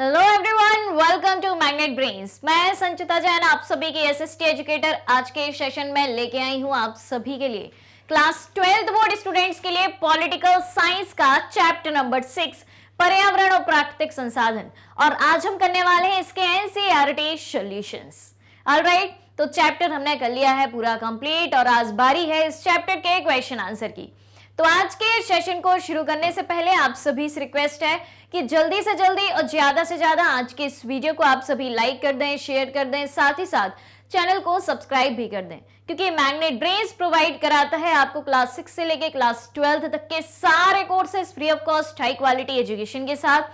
Hello everyone, welcome to Magnet Brains. मैं संचिता जैन, आप सभी की एसएसटी एजुकेटर, आज के सेशन में लेके आई हूं आप सभी के लिए क्लास 12th बोर्ड स्टूडेंट्स के लिए पॉलिटिकल साइंस का चैप्टर नंबर 6 पर्यावरण और प्राकृतिक संसाधन। और आज हम करने वाले हैं इसके एनसीईआरटी सॉल्यूशंस। ऑलराइट, तो चैप्टर हमने कर लिया है पूरा कंप्लीट और आज बारी है इस चैप्टर के क्वेश्चन आंसर की। तो आज के सेशन को शुरू करने से पहले आप सभी से रिक्वेस्ट है कि जल्दी से जल्दी और ज्यादा से ज्यादा आज के इस वीडियो को आप सभी लाइक कर दें, शेयर कर दें, साथ ही साथ चैनल को सब्सक्राइब भी कर दें, क्योंकि मैग्नेट ब्रेन्स प्रोवाइड कराता है आपको क्लास 6 से लेके क्लास 12 तक के सारे courses free of cost, high quality education के साथ,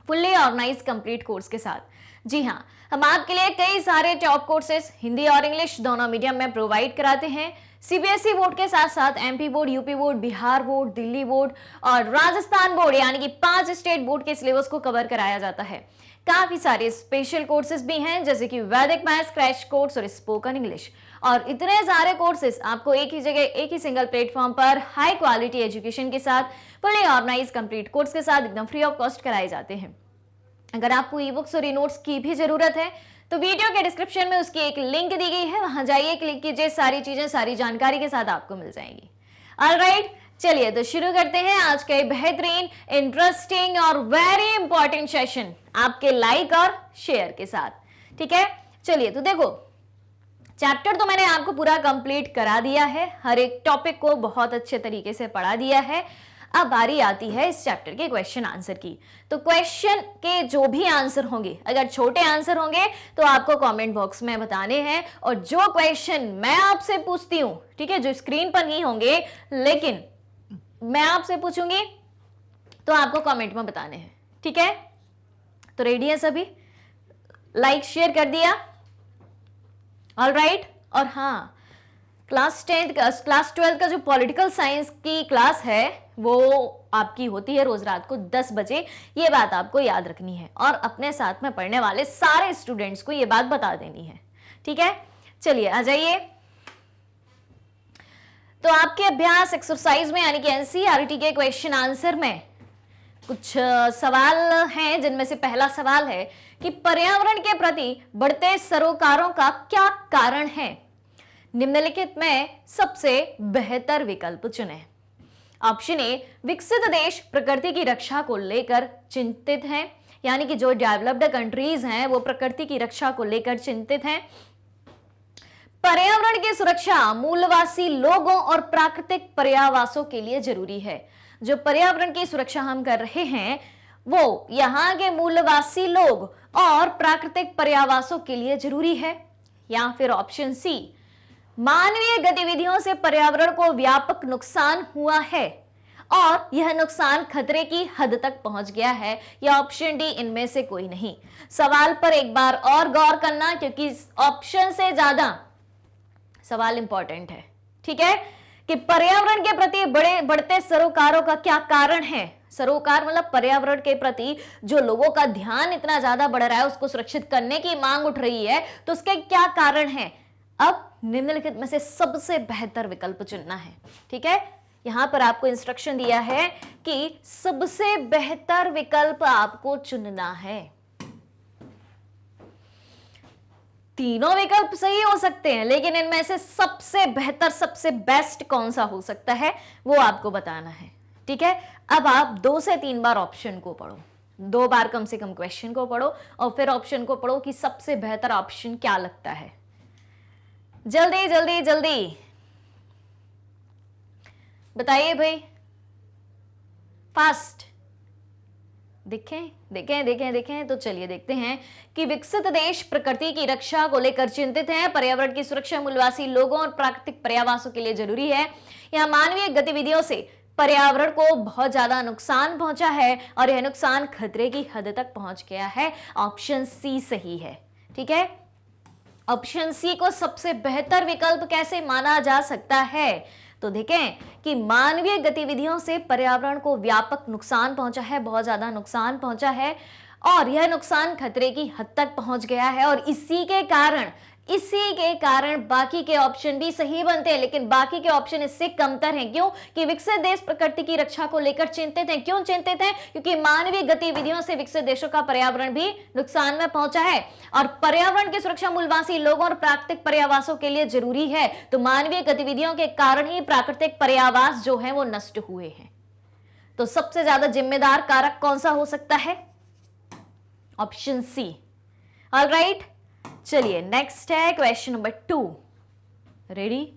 फुल्ली ऑर्गेनाइज्ड कंप्लीट कोर्स के साथ। जी हाँ, हम आपके लिए कई सारे टॉप कोर्सेज हिंदी और इंग्लिश दोनों मीडियम में प्रोवाइड कराते हैं। सीबीएसई बोर्ड के साथ साथ MP board, UP board, Bihar board, Delhi board और राजस्थान बोर्ड, यानी कि 5 स्टेट बोर्ड के सिलेबस को कवर कराया जाता है। काफी सारे स्पेशल कोर्सेज भी हैं, जैसे कि वैदिक मैथ्स क्रैश कोर्स और स्पोकन इंग्लिश। और इतने सारे कोर्सेज आपको एक ही जगह, एक ही सिंगल प्लेटफॉर्म पर हाई क्वालिटी एजुकेशन के साथ, फुली ऑर्गेनाइज्ड कंप्लीट कोर्स के साथ एकदम फ्री ऑफ कॉस्ट कराए जाते हैं। अगर आपको ई बुक्स और ई नोट्स की भी जरूरत है तो वीडियो के डिस्क्रिप्शन में उसकी एक लिंक दी गई है, वहां जाइए, क्लिक कीजिए, सारी चीजें सारी जानकारी के साथ आपको मिल जाएंगी। ऑलराइट, चलिए तो शुरू करते हैं आज का बेहतरीन, इंटरेस्टिंग और वेरी इंपॉर्टेंट सेशन आपके लाइक और शेयर के साथ। ठीक है, चलिए तो देखो, चैप्टर तो मैंने आपको पूरा कंप्लीट करा दिया है, हर एक टॉपिक को बहुत अच्छे तरीके से पढ़ा दिया है। अब बारी आती है इस चैप्टर के क्वेश्चन आंसर की। तो क्वेश्चन के जो भी आंसर होंगे, अगर छोटे आंसर होंगे तो आपको कमेंट बॉक्स में बताने हैं, और जो क्वेश्चन मैं आपसे पूछती हूं, ठीक है, जो स्क्रीन पर नहीं होंगे लेकिन मैं आपसे पूछूंगी, तो आपको कमेंट में बताने हैं। ठीक है, तो रेडी है सभी? लाइक शेयर कर दिया? ऑलराइट, और हाँ, क्लास 12 का जो पॉलिटिकल साइंस की क्लास है वो आपकी होती है रोज रात को 10 बजे। ये बात आपको याद रखनी है और अपने साथ में पढ़ने वाले सारे स्टूडेंट्स को ये बात बता देनी है। ठीक है, चलिए आ जाइए। तो आपके अभ्यास एक्सरसाइज में, यानी कि एनसीईआरटी के क्वेश्चन आंसर में कुछ सवाल हैं, जिनमें से पहला सवाल है कि पर्यावरण के प्रति बढ़ते सरोकारों का क्या कारण है? निम्नलिखित में सबसे बेहतर विकल्प चुनें। ऑप्शन ए, विकसित देश प्रकृति की रक्षा को लेकर चिंतित हैं, यानी कि जो डेवलप्ड कंट्रीज हैं वो प्रकृति की रक्षा को लेकर चिंतित हैं। पर्यावरण की सुरक्षा मूलवासी लोगों और प्राकृतिक पर्यावासों के लिए जरूरी है। जो पर्यावरण की सुरक्षा हम कर रहे हैं वो यहाँ के मूलवासी लोग और प्राकृतिक पर्यावासों के लिए जरूरी है। या फिर ऑप्शन सी, मानवीय गतिविधियों से पर्यावरण को व्यापक नुकसान हुआ है और यह नुकसान खतरे की हद तक पहुंच गया है। या ऑप्शन डी, इनमें से कोई नहीं। सवाल पर एक बार और गौर करना, क्योंकि ऑप्शन से ज्यादा सवाल इंपॉर्टेंट है। ठीक है, कि पर्यावरण के प्रति बढ़ते सरोकारों का क्या कारण है? सरोकार मतलब पर्यावरण के प्रति जो लोगों का ध्यान इतना ज्यादा बढ़ रहा है, उसको सुरक्षित करने की मांग उठ रही है, तो उसके क्या कारण है? अब निम्नलिखित में से सबसे बेहतर विकल्प चुनना है। ठीक है, यहां पर आपको इंस्ट्रक्शन दिया है कि सबसे बेहतर विकल्प आपको चुनना है। तीनों विकल्प सही हो सकते हैं, लेकिन इनमें से सबसे बेहतर, सबसे बेस्ट कौन सा हो सकता है वो आपको बताना है। ठीक है, अब आप 2 से 3 बार ऑप्शन को पढ़ो, 2 बार कम से कम क्वेश्चन को पढ़ो और फिर ऑप्शन को पढ़ो कि सबसे बेहतर ऑप्शन क्या लगता है। जल्दी जल्दी जल्दी बताइए भाई, फास्ट। देखें देखें देखें देखें, तो चलिए देखते हैं कि विकसित देश प्रकृति की रक्षा को लेकर चिंतित हैं, पर्यावरण की सुरक्षा मूलवासी लोगों और प्राकृतिक पर्यावासों के लिए जरूरी है। यहाँ मानवीय गतिविधियों से पर्यावरण को बहुत ज्यादा नुकसान पहुंचा है और यह नुकसान खतरे की हद तक पहुंच गया है। ऑप्शन सी सही है। ठीक है, ऑप्शन सी को सबसे बेहतर विकल्प कैसे माना जा सकता है? तो देखें कि मानवीय गतिविधियों से पर्यावरण को व्यापक नुकसान पहुंचा है, बहुत ज्यादा नुकसान पहुंचा है और यह नुकसान खतरे की हद तक पहुंच गया है, और इसी के कारण इसी के कारण बाकी के ऑप्शन भी सही बनते हैं, लेकिन बाकी के ऑप्शन इससे कमतर हैं। क्यों? कि विकसित देश प्रकृति की रक्षा को लेकर चिंतित हैं। क्यों चिंतित हैं? क्योंकि मानवीय गतिविधियों से विकसित देशों का पर्यावरण भी नुकसान में पहुंचा है और पर्यावरण की सुरक्षा मूलवासी लोगों और प्राकृतिक पर्यावासों के लिए जरूरी है। तो मानवीय गतिविधियों के कारण ही प्राकृतिक पर्यावास जो है वो नष्ट हुए हैं। तो सबसे ज्यादा जिम्मेदार कारक कौन सा हो सकता है? Option C. ऑलराइट, चलिए नेक्स्ट है क्वेश्चन नंबर 2। रेडी?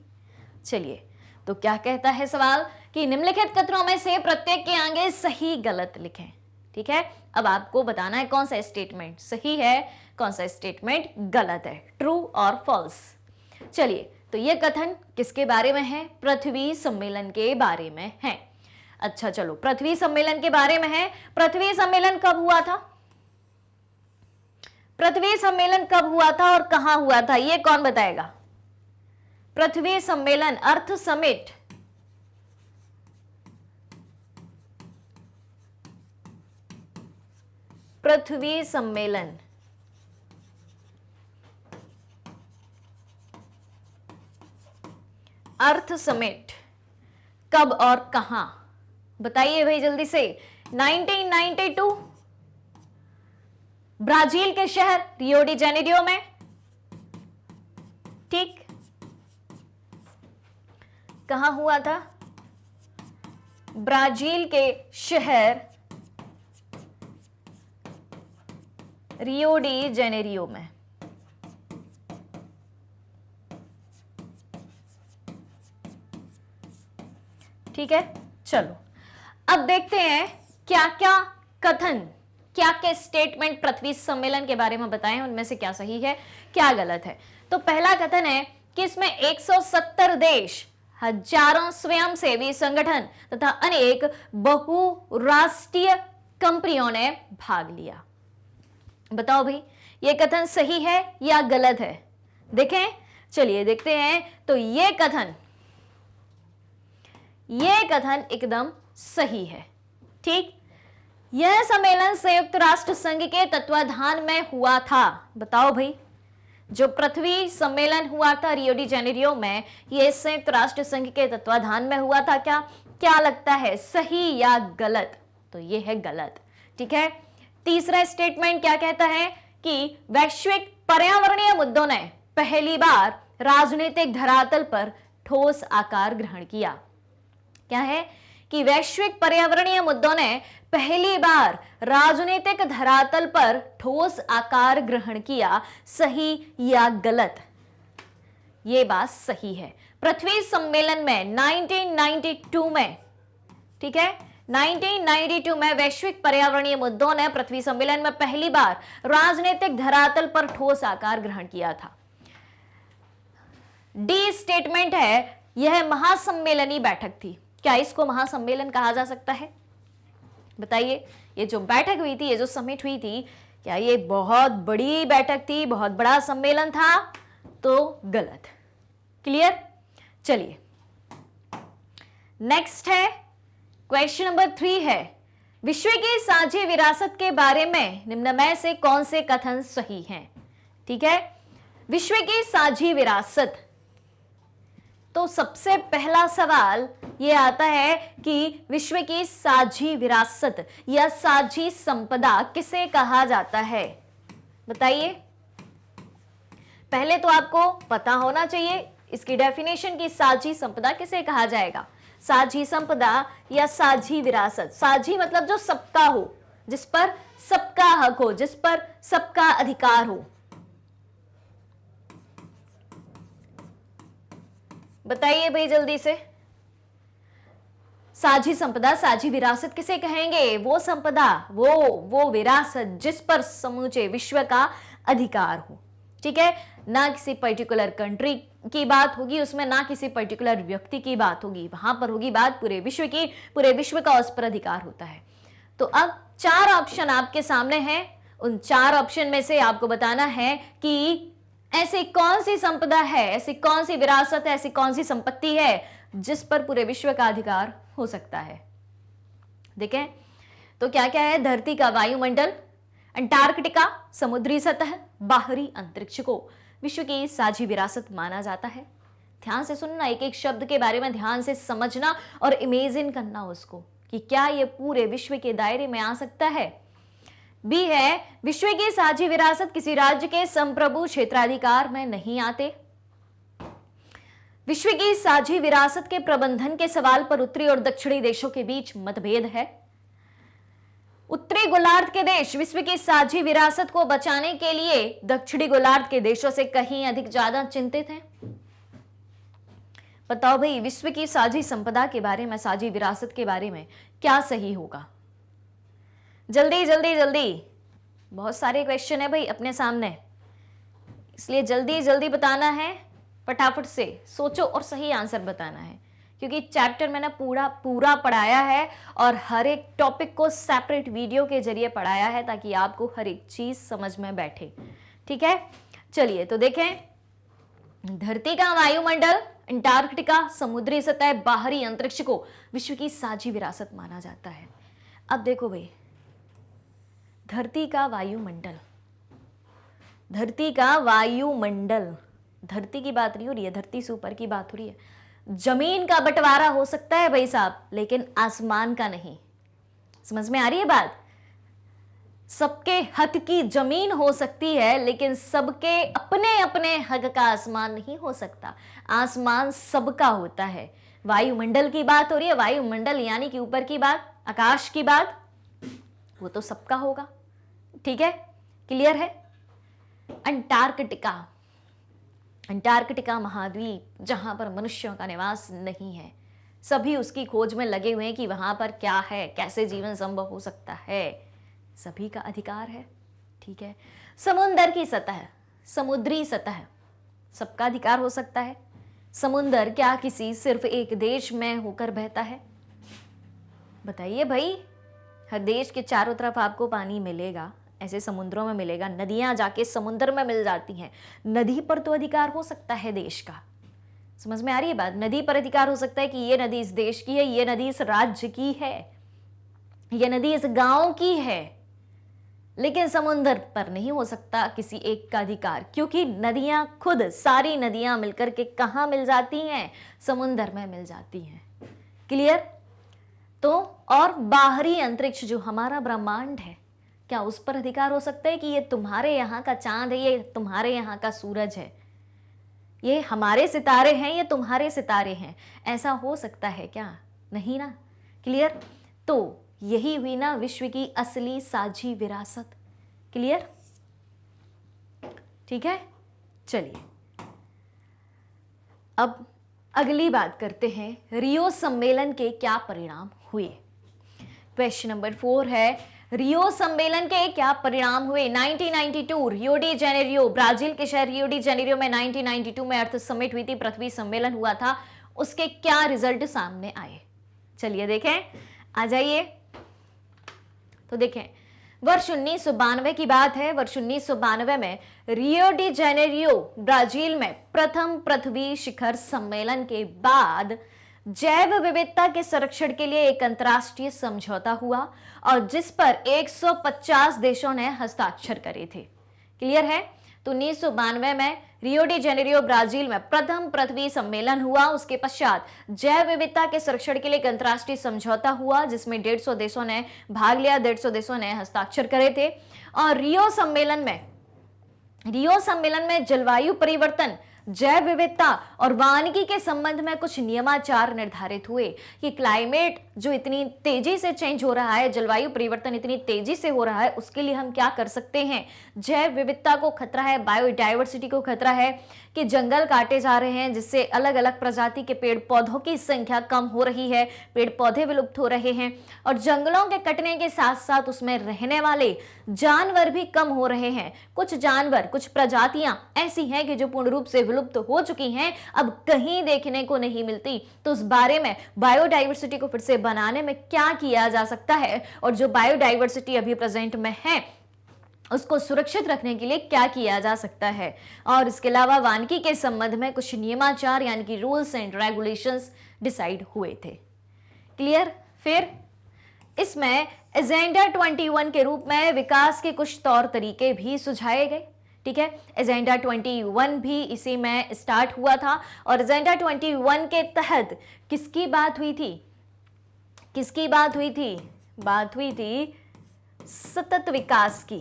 चलिए, तो क्या कहता है सवाल कि निम्नलिखित कथनों में से प्रत्येक के आगे सही गलत लिखें। ठीक है, अब आपको बताना है कौन सा स्टेटमेंट सही है, कौन सा स्टेटमेंट गलत है, ट्रू और फॉल्स। चलिए, तो यह कथन किसके बारे में है? पृथ्वी सम्मेलन के बारे में है। अच्छा चलो, पृथ्वी सम्मेलन के बारे में है। पृथ्वी सम्मेलन कब हुआ था? पृथ्वी सम्मेलन कब हुआ था और कहां हुआ था, यह कौन बताएगा? पृथ्वी सम्मेलन, अर्थ समिट, पृथ्वी सम्मेलन अर्थ समिट कब और कहां, बताइए भाई जल्दी से। 1992 ब्राजील के शहर रियो डी जेनेरियो में। ठीक, कहां हुआ था? ब्राजील के शहर रियो डी जेनेरियो में। ठीक है, चलो अब देखते हैं क्या क्या कथन, क्या क्या स्टेटमेंट पृथ्वी सम्मेलन के बारे में बताएं, उनमें से क्या सही है क्या गलत है। तो पहला कथन है कि इसमें 170 देश, हजारों स्वयंसेवी संगठन तथा अनेक बहुराष्ट्रीय कंपनियों ने भाग लिया। बताओ भाई, यह कथन सही है या गलत है? देखें, चलिए देखते हैं। तो यह कथन एकदम सही है। ठीक, यह सम्मेलन संयुक्त राष्ट्र संघ के तत्वाधान में हुआ था। बताओ भाई, जो पृथ्वी सम्मेलन हुआ था रियो डी जेनेरियो में, यह संयुक्त राष्ट्र संघ के तत्वाधान में हुआ था। क्या लगता है, सही या गलत? तो यह है गलत। ठीक है, तीसरा स्टेटमेंट क्या कहता है कि वैश्विक पर्यावरणीय मुद्दों ने पहली बार राजनीतिक धरातल पर ठोस आकार ग्रहण किया। क्या है कि वैश्विक पर्यावरणीय मुद्दों ने पहली बार राजनीतिक धरातल पर ठोस आकार ग्रहण किया। सही या गलत? यह बात सही है। पृथ्वी सम्मेलन में 1992 में, ठीक है, 1992 में वैश्विक पर्यावरणीय मुद्दों ने पृथ्वी सम्मेलन में पहली बार राजनीतिक धरातल पर ठोस आकार ग्रहण किया था। डी स्टेटमेंट है, यह महासम्मेलनी बैठक थी। क्या इसको महासम्मेलन कहा जा सकता है? बताइए, ये जो बैठक हुई थी, ये जो समिट हुई थी, क्या ये बहुत बड़ी बैठक थी, बहुत बड़ा सम्मेलन था? तो गलत। क्लियर? चलिए नेक्स्ट है क्वेश्चन नंबर 3 है, विश्व की साझी विरासत के बारे में निम्न में से कौन से कथन सही हैं? ठीक है, विश्व की साझी विरासत, तो सबसे पहला सवाल यह आता है कि विश्व की साझी विरासत या साझी संपदा किसे कहा जाता है? बताइए। पहले तो आपको पता होना चाहिए इसकी डेफिनेशन की साझी संपदा किसे कहा जाएगा। साझी संपदा या साझी विरासत, साझी मतलब जो सबका हो, जिस पर सबका हक हो, जिस पर सबका अधिकार हो। बताइए भाई जल्दी से, साझी संपदा, साझी विरासत किसे कहेंगे? वो संपदा, वो विरासत जिस पर समूचे विश्व का अधिकार हो। ठीक है, ना किसी पर्टिकुलर कंट्री की बात होगी उसमें, ना किसी पर्टिकुलर व्यक्ति की बात होगी, वहां पर होगी बात पूरे विश्व की, पूरे विश्व का उस पर अधिकार होता है। तो अब 4 ऑप्शन आपके सामने हैं, उन 4 ऑप्शन में से आपको बताना है कि ऐसी कौन सी संपदा है, ऐसी कौन सी विरासत है, ऐसी कौन सी संपत्ति है जिस पर पूरे विश्व का अधिकार हो सकता है। देखें तो क्या क्या है, धरती का वायुमंडल, अंटार्कटिका, समुद्री सतह, बाहरी अंतरिक्ष को, विश्व की साझी विरासत माना जाता है? ध्यान से सुनना, एक एक शब्द के बारे में ध्यान से समझना और इमेजिन करना उसको कि क्या ये पूरे विश्व के दायरे में आ सकता है। बी है, विश्व की साझी विरासत किसी राज्य के संप्रभु क्षेत्राधिकार में नहीं आते। विश्व की साझी विरासत के प्रबंधन के सवाल पर उत्तरी और दक्षिणी देशों के बीच मतभेद है। उत्तरी गोलार्ध के देश विश्व की साझी विरासत को बचाने के लिए दक्षिणी गोलार्ध के देशों से कहीं अधिक ज्यादा चिंतित हैं। बताओ भाई, विश्व की साझी संपदा के बारे में, साझी विरासत के बारे में क्या सही होगा? जल्दी जल्दी जल्दी, बहुत सारे क्वेश्चन है भाई अपने सामने, इसलिए जल्दी जल्दी बताना है, फटाफट से सोचो और सही आंसर बताना है, क्योंकि चैप्टर मैंने पूरा पढ़ाया है और हर एक टॉपिक को सेपरेट वीडियो के जरिए पढ़ाया है ताकि आपको हर एक चीज समझ में बैठे। ठीक है, चलिए तो देखें। धरती का वायुमंडल, अंटार्कटिका, समुद्री सतह, बाहरी अंतरिक्ष को विश्व की साझी विरासत माना जाता है। अब देखो भाई, धरती का वायुमंडल, धरती का वायुमंडल, धरती की बात नहीं हो रही है, धरती से ऊपर की बात हो रही है। जमीन का बंटवारा हो सकता है भाई साहब, लेकिन आसमान का नहीं। समझ में आ रही है बात? सबके हक की जमीन हो सकती है, लेकिन सबके अपने अपने हक का आसमान नहीं हो सकता। आसमान सबका होता है। वायुमंडल की बात हो रही है, वायुमंडल यानी कि ऊपर की बात, आकाश की बात, वो तो सबका होगा। ठीक है, क्लियर है? अंटार्कटिका, अंटार्कटिका महाद्वीप, जहां पर मनुष्यों का निवास नहीं है, सभी उसकी खोज में लगे हुए हैं कि वहां पर क्या है, कैसे जीवन संभव हो सकता है, सभी का अधिकार है। ठीक है, समुद्र की सतह, समुद्री सतह, सबका अधिकार हो सकता है। समुद्र क्या किसी सिर्फ एक देश में होकर बहता है? बताइए भाई, हर देश के चारों तरफ आपको पानी मिलेगा, ऐसे समुद्रों में मिलेगा, नदियां जाके समुद्र में मिल जाती हैं। नदी पर तो अधिकार हो सकता है देश का। समझ में आ रही है बात? नदी पर अधिकार हो सकता है कि ये नदी इस देश की है, ये नदी इस राज्य की है, ये नदी इस गांव की है, लेकिन समुद्र पर नहीं हो सकता किसी एक का अधिकार, क्योंकि नदियां खुद, सारी नदियां मिलकर के कहां मिल जाती हैं? समुद्र में मिल जाती हैं। क्लियर? तो और बाहरी अंतरिक्ष जो हमारा ब्रह्मांड है, क्या उस पर अधिकार हो सकता है कि ये तुम्हारे यहाँ का चांद है, ये तुम्हारे यहाँ का सूरज है, ये हमारे सितारे हैं, ये तुम्हारे सितारे हैं? ऐसा हो सकता है क्या? नहीं ना। क्लियर? तो यही हुई ना विश्व की असली साझी विरासत। क्लियर? ठीक है, चलिए अब अगली बात करते हैं, रियो सम्मेलन के क्या परिणाम हुए। क्वेश्चन नंबर 4 है, रियो सम्मेलन के क्या परिणाम हुए? 1992 रियो डी जेनेरियो, ब्राजील के शहर रियो डी जेनेरियो में 1992 में अर्थ समिट हुई थी, पृथ्वी सम्मेलन हुआ था। उसके क्या रिजल्ट सामने आए? चलिए देखें, आ जाइए। तो देखें, वर्ष 1992 की बात है। वर्ष 1992 में रियो डी जेनेरियो, ब्राजील में प्रथम पृथ्वी शिखर सम्मेलन के बाद जैव विविधता के संरक्षण के लिए एक अंतर्राष्ट्रीय समझौता हुआ और जिस पर 150 देशों ने हस्ताक्षर करे थे। क्लियर है? तो 1992 में रियो डी जेनेरियो, ब्राजील में प्रथम पृथ्वी सम्मेलन हुआ। उसके पश्चात जैव विविधता के संरक्षण के लिए एक अंतर्राष्ट्रीय समझौता हुआ जिसमें 150 देशों ने भाग लिया, 150 देशों ने हस्ताक्षर करे थे। और रियो सम्मेलन में जलवायु परिवर्तन, जैव विविधता और वानिकी के संबंध में कुछ नियमाचार निर्धारित हुए कि क्लाइमेट जो इतनी तेजी से चेंज हो रहा है, जलवायु परिवर्तन इतनी तेजी से हो रहा है, उसके लिए हम क्या कर सकते हैं। जैव विविधता को खतरा है, बायोडाइवर्सिटी को खतरा है कि जंगल काटे जा रहे हैं जिससे अलग अलग प्रजाति के पेड़ पौधों की संख्या कम हो रही है, पेड़ पौधे विलुप्त हो रहे हैं और जंगलों के कटने के साथ साथ उसमें रहने वाले जानवर भी कम हो रहे हैं। कुछ जानवर, कुछ प्रजातियां ऐसी हैं कि जो पूर्ण रूप से विलुप्त हो चुकी हैं, अब कहीं देखने को नहीं मिलती। तो उस बारे में बायोडाइवर्सिटी को फिर से बनाने में क्या किया जा सकता है और जो बायोडाइवर्सिटी अभी प्रेजेंट में है उसको सुरक्षित रखने के लिए क्या किया जा सकता है। और इसके अलावा वानिकी के संबंध में कुछ नियमाचार यानी कि रूल्स एंड रेगुलेशंस डिसाइड हुए थे। क्लियर? फिर इसमें एजेंडा 21 के रूप में विकास के कुछ तौर तरीके भी सुझाए गए। ठीक ठीक है। एजेंडा 21 भी इसी में स्टार्ट हुआ था और एजेंडा 21 के तहत किसकी बात हुई थी? किसकी बात हुई थी? बात हुई थी सतत विकास की,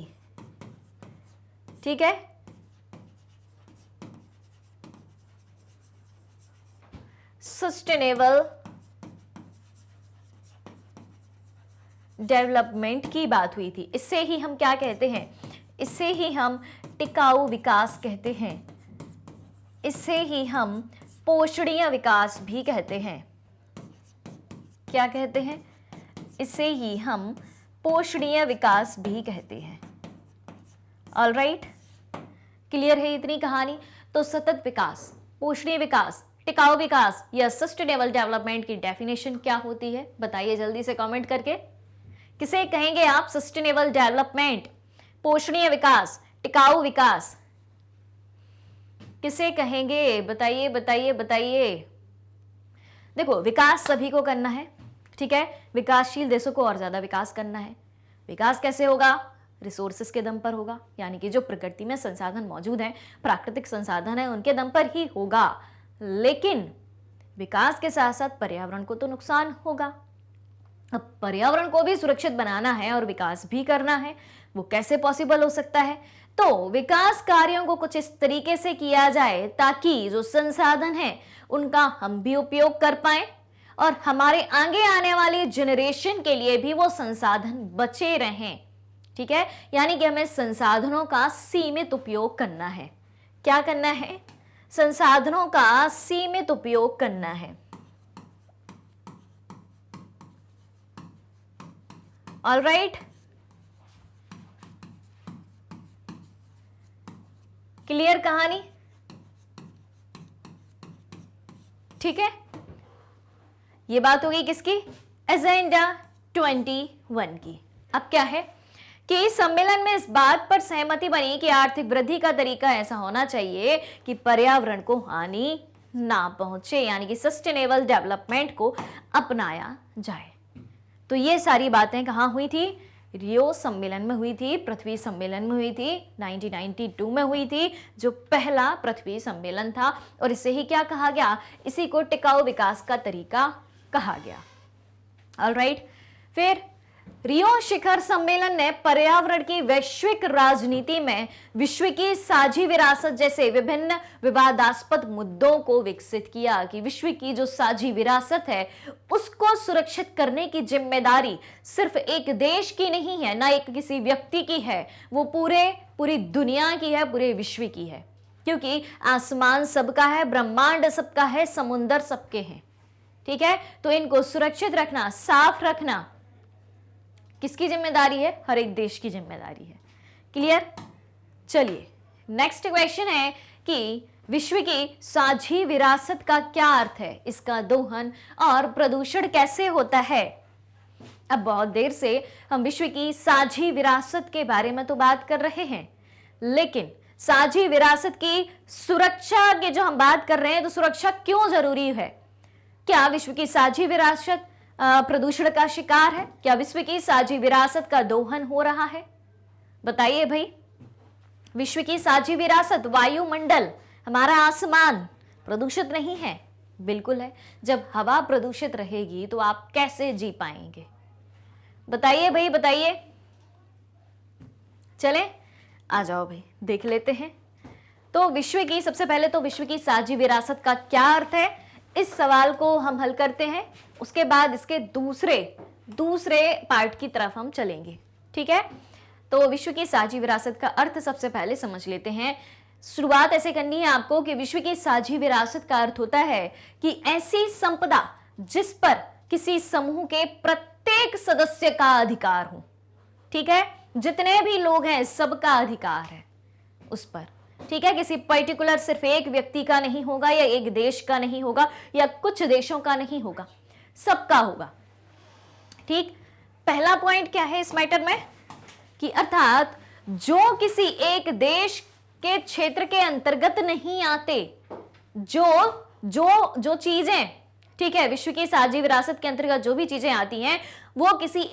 ठीक है। सस्टेनेबल डेवलपमेंट की बात हुई थी। इससे ही हम क्या कहते हैं? इससे ही हम टिकाऊ विकास कहते हैं, इससे ही हम पोषणीय विकास भी कहते हैं। क्या कहते हैं? इससे ही हम पोषणीय विकास भी कहते हैं। ऑलराइट, क्लियर है इतनी कहानी? तो सतत विकास, पोषणीय विकास, टिकाऊ विकास या सस्टेनेबल डेवलपमेंट की डेफिनेशन क्या होती है? बताइए जल्दी से कमेंट करके। किसे कहेंगे आप सस्टेनेबल डेवलपमेंट, पोषणीय विकास, टिकाऊ विकास? किसे कहेंगे? बताइए बताइए बताइए। देखो, विकास सभी को करना है, ठीक है। विकासशील देशों को और ज्यादा विकास करना है। विकास कैसे होगा? रिसोर्सेस के दम पर होगा, यानी कि जो प्रकृति में संसाधन मौजूद हैं, प्राकृतिक संसाधन है, उनके दम पर ही होगा। लेकिन विकास के साथ साथ पर्यावरण को तो नुकसान होगा। अब पर्यावरण को भी सुरक्षित बनाना है और विकास भी करना है, वो कैसे पॉसिबल हो सकता है? तो विकास कार्यों को कुछ इस तरीके से किया जाए ताकि जो संसाधन है उनका हम भी उपयोग कर पाए और हमारे आगे आने वाली जनरेशन के लिए भी वो संसाधन बचे रहें, ठीक है। यानी कि हमें संसाधनों का सीमित उपयोग करना है। क्या करना है? संसाधनों का सीमित उपयोग करना है। ऑलराइट, क्लियर कहानी? ठीक है, ये बात होगी किसकी? एजेंडा 21 की। अब क्या है कि इस सम्मेलन में इस बात पर सहमति बनी कि आर्थिक वृद्धि का तरीका ऐसा होना चाहिए कि पर्यावरण को हानि ना पहुंचे, यानी कि सस्टेनेबल डेवलपमेंट को अपनाया जाए। तो ये सारी बातें कहाँ हुई थी? रियो सम्मेलन में हुई थी, पृथ्वी सम्मेलन में हुई थी, 1992 में हुई थी, जो पहला पृथ्वी सम्मेलन था। और इसे ही क्या कहा गया? इसी को टिकाऊ विकास का तरीका कहा गया। ऑलराइट, फिर रियो शिखर सम्मेलन ने पर्यावरण की वैश्विक राजनीति में विश्व की साझी विरासत जैसे विभिन्न विवादास्पद मुद्दों को विकसित किया कि विश्व की जो साझी विरासत है उसको सुरक्षित करने की जिम्मेदारी सिर्फ एक देश की नहीं है, ना एक किसी व्यक्ति की है, वो पूरी दुनिया की है, पूरे विश्व की है। क्योंकि आसमान सबका है, ब्रह्मांड सबका है, समुंदर सबके हैं, ठीक है। तो इनको सुरक्षित रखना, साफ रखना किसकी जिम्मेदारी है? हर एक देश की जिम्मेदारी है। क्लियर? चलिए, नेक्स्ट क्वेश्चन है कि विश्व की साझी विरासत का क्या अर्थ है? इसका दोहन और प्रदूषण कैसे होता है? अब बहुत देर से हम विश्व की साझी विरासत के बारे में तो बात कर रहे हैं, लेकिन साझी विरासत की सुरक्षा की जो हम बात कर रहे हैं, तो सुरक्षा क्यों जरूरी है? क्या विश्व की साझी विरासत प्रदूषण का शिकार है? क्या विश्व की साझी विरासत का दोहन हो रहा है? बताइए भाई। विश्व की साझी विरासत, वायुमंडल, हमारा आसमान प्रदूषित नहीं है? बिल्कुल है। जब हवा प्रदूषित रहेगी तो आप कैसे जी पाएंगे? बताइए भाई, बताइए। चले, आ जाओ भाई, देख लेते हैं। तो विश्व की, सबसे पहले तो विश्व की साझी विरासत का क्या अर्थ है, इस सवाल को हम हल करते हैं। उसके बाद इसके दूसरे पार्ट की तरफ हम चलेंगे, ठीक है। तो विश्व की साझी विरासत का अर्थ सबसे पहले समझ लेते हैं। शुरुआत ऐसे करनी है आपको कि विश्व की साझी विरासत का अर्थ होता है कि ऐसी संपदा जिस पर किसी समूह के प्रत्येक सदस्य का अधिकार हो, ठीक है। जितने भी लोग हैं सबका अधिकार है उस पर, ठीक है। किसी पर्टिकुलर सिर्फ एक व्यक्ति का नहीं होगा, या एक देश का नहीं होगा, या कुछ देशों का नहीं होगा, सबका होगा, ठीक। पहला पॉइंट क्या है इस मैटर में कि अर्थात जो किसी एक देश के क्षेत्र के अंतर्गत नहीं आते, जो चीजें ठीक है, विश्व की साझी विरासत के अंतर्गत जो भी चीजें आती हैं वो किसी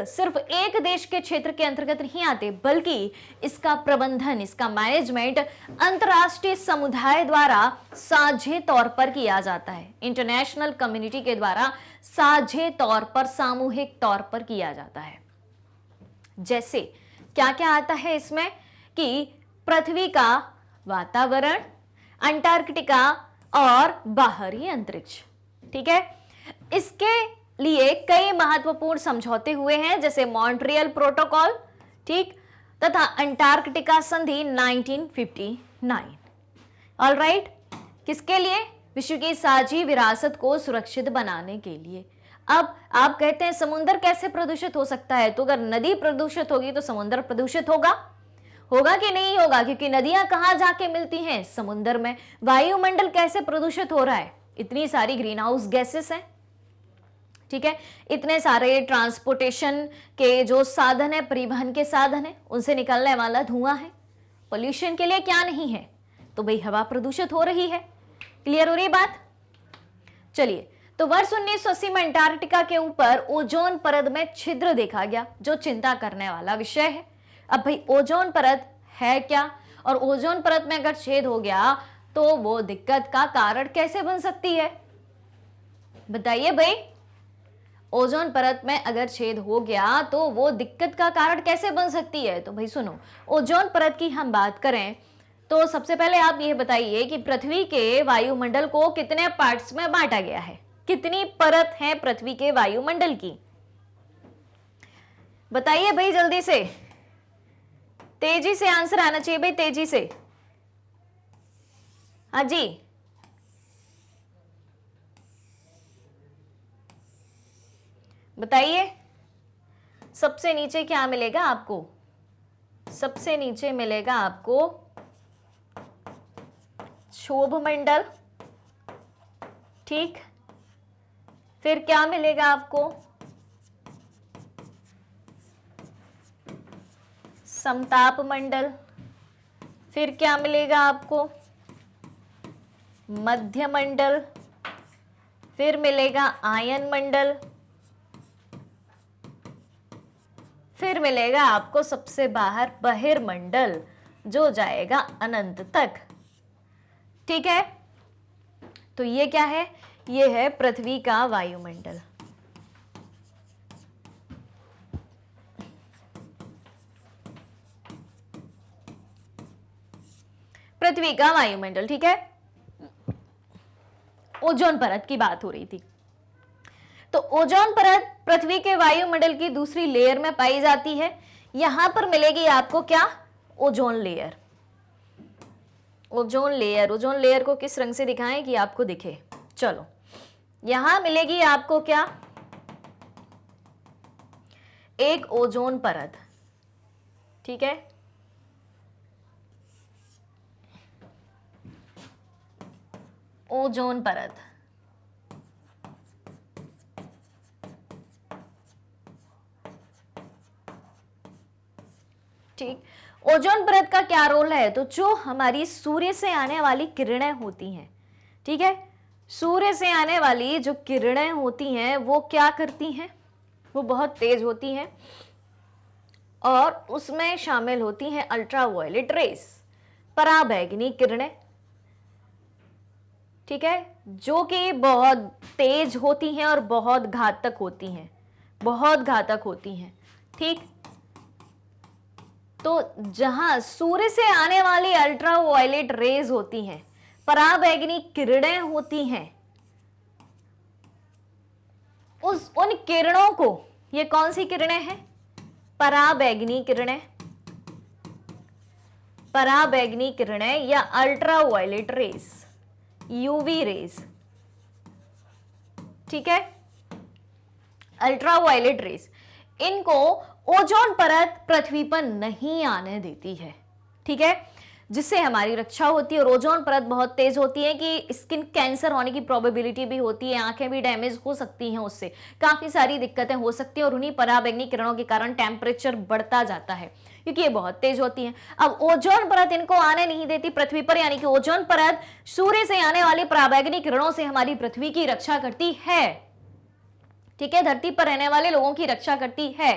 सिर्फ एक देश के क्षेत्र के अंतर्गत नहीं आते, बल्कि इसका प्रबंधन, इसका मैनेजमेंट अंतरराष्ट्रीय समुदाय द्वारा साझे तौर पर किया जाता है। इंटरनेशनल कम्युनिटी के द्वारा साझे तौर पर, सामूहिक तौर पर किया जाता है। जैसे क्या क्या आता है इसमें कि पृथ्वी का वातावरण, अंटार्कटिका और बाहरी अंतरिक्ष। ठीक है, इसके लिए कई महत्वपूर्ण समझौते हुए हैं, जैसे मॉन्ट्रियल प्रोटोकॉल, ठीक, तथा अंटार्कटिका संधि 1959। ऑलराइट, किसके लिए? विश्व की साझी विरासत को सुरक्षित बनाने के लिए। अब आप कहते हैं समुद्र कैसे प्रदूषित हो सकता है, तो अगर नदी प्रदूषित होगी तो समुद्र प्रदूषित होगा कि नहीं होगा? क्योंकि नदियां कहां जाके मिलती हैं? समुद्र में। वायुमंडल कैसे प्रदूषित हो रहा है? इतनी सारी ग्रीन हाउस गैसेस हैं, ठीक है, इतने सारे ट्रांसपोर्टेशन के जो साधन है, परिवहन के साधन है, उनसे निकलने वाला धुआं है। पोल्यूशन के लिए क्या नहीं है? तो भाई हवा प्रदूषित हो रही है। क्लियर हो रही बात? चलिए, तो वर्ष 1980 में अंटार्कटिका के ऊपर ओजोन परत में छिद्र देखा गया, जो चिंता करने वाला विषय है। अब भाई ओजोन परत है क्या, और ओजोन परत में अगर छेद हो गया तो वो दिक्कत का कारण कैसे बन सकती है? बताइए भाई, ओजोन परत में अगर छेद हो गया तो वो दिक्कत का कारण कैसे बन सकती है? तो भाई सुनो, ओजोन परत की हम बात करें तो सबसे पहले आप ये बताइए कि पृथ्वी के वायुमंडल को कितने पार्ट्स में बांटा गया है? कितनी परत है पृथ्वी के वायुमंडल की? बताइए भाई जल्दी से, तेजी से आंसर आना चाहिए भाई, तेजी से। हाँ जी, बताइए, सबसे नीचे क्या मिलेगा आपको? सबसे नीचे मिलेगा आपको क्षोभ मंडल, ठीक। फिर क्या मिलेगा आपको? समताप मंडल। फिर क्या मिलेगा आपको? मध्य मंडल। फिर मिलेगा आयन मंडल। फिर मिलेगा आपको सबसे बाहर बहिर्मंडल, जो जाएगा अनंत तक। ठीक है, तो ये क्या है? ये है पृथ्वी का वायुमंडल। पृथ्वी का वायुमंडल, ठीक है। ओजोन परत की बात हो रही थी, तो ओजोन परत पृथ्वी के वायुमंडल की दूसरी लेयर में पाई जाती है। यहां पर मिलेगी आपको क्या? Ozone layer. Ozone layer, ozone layer को किस रंग से दिखाएं कि आपको दिखे? चलो, यहां मिलेगी आपको क्या? एक ओजोन परत, ठीक है। ओजोन परत, ठीक। ओजोन परत का क्या रोल है? तो जो हमारी सूर्य से आने वाली किरणें होती हैं, ठीक है, सूर्य से आने वाली जो किरणें होती हैं वो क्या करती हैं? वो बहुत तेज होती हैं और उसमें शामिल होती हैं अल्ट्रावायलेट रेस, पराबैंगनी किरणें, ठीक है, जो कि बहुत तेज होती हैं और बहुत घातक होती हैं, बहुत घातक होती हैं, ठीक। तो जहां सूर्य से आने वाली अल्ट्रावायलेट रेज होती हैं, पराबैंगनी किरणें होती हैं, उन किरणों को, ये कौन सी किरणें हैं? पराबैंगनी किरणें, पराबैंगनी किरणें या अल्ट्रावायलेट रेज, यूवी रेज, ठीक है, अल्ट्रावायलेट रेज, इनको ओजोन परत पृथ्वी पर नहीं आने देती है, ठीक है, जिससे हमारी रक्षा होती है। और ओजोन परत बहुत तेज होती है कि स्किन कैंसर होने की प्रोबेबिलिटी भी होती है, आंखें भी डैमेज हो सकती हैं, उससे काफी सारी दिक्कतें हो सकती हैं। और उन्हीं पराबैंगनी किरणों के कारण टेम्परेचर बढ़ता जाता है, क्योंकि ये बहुत तेज होती हैं। अब ओजोन परत इनको आने नहीं देती पृथ्वी पर, यानी कि ओजोन परत सूर्य से आने वाली पराबैंगनी किरणों से हमारी पृथ्वी की रक्षा करती है, ठीक है, धरती पर रहने वाले लोगों की रक्षा करती है।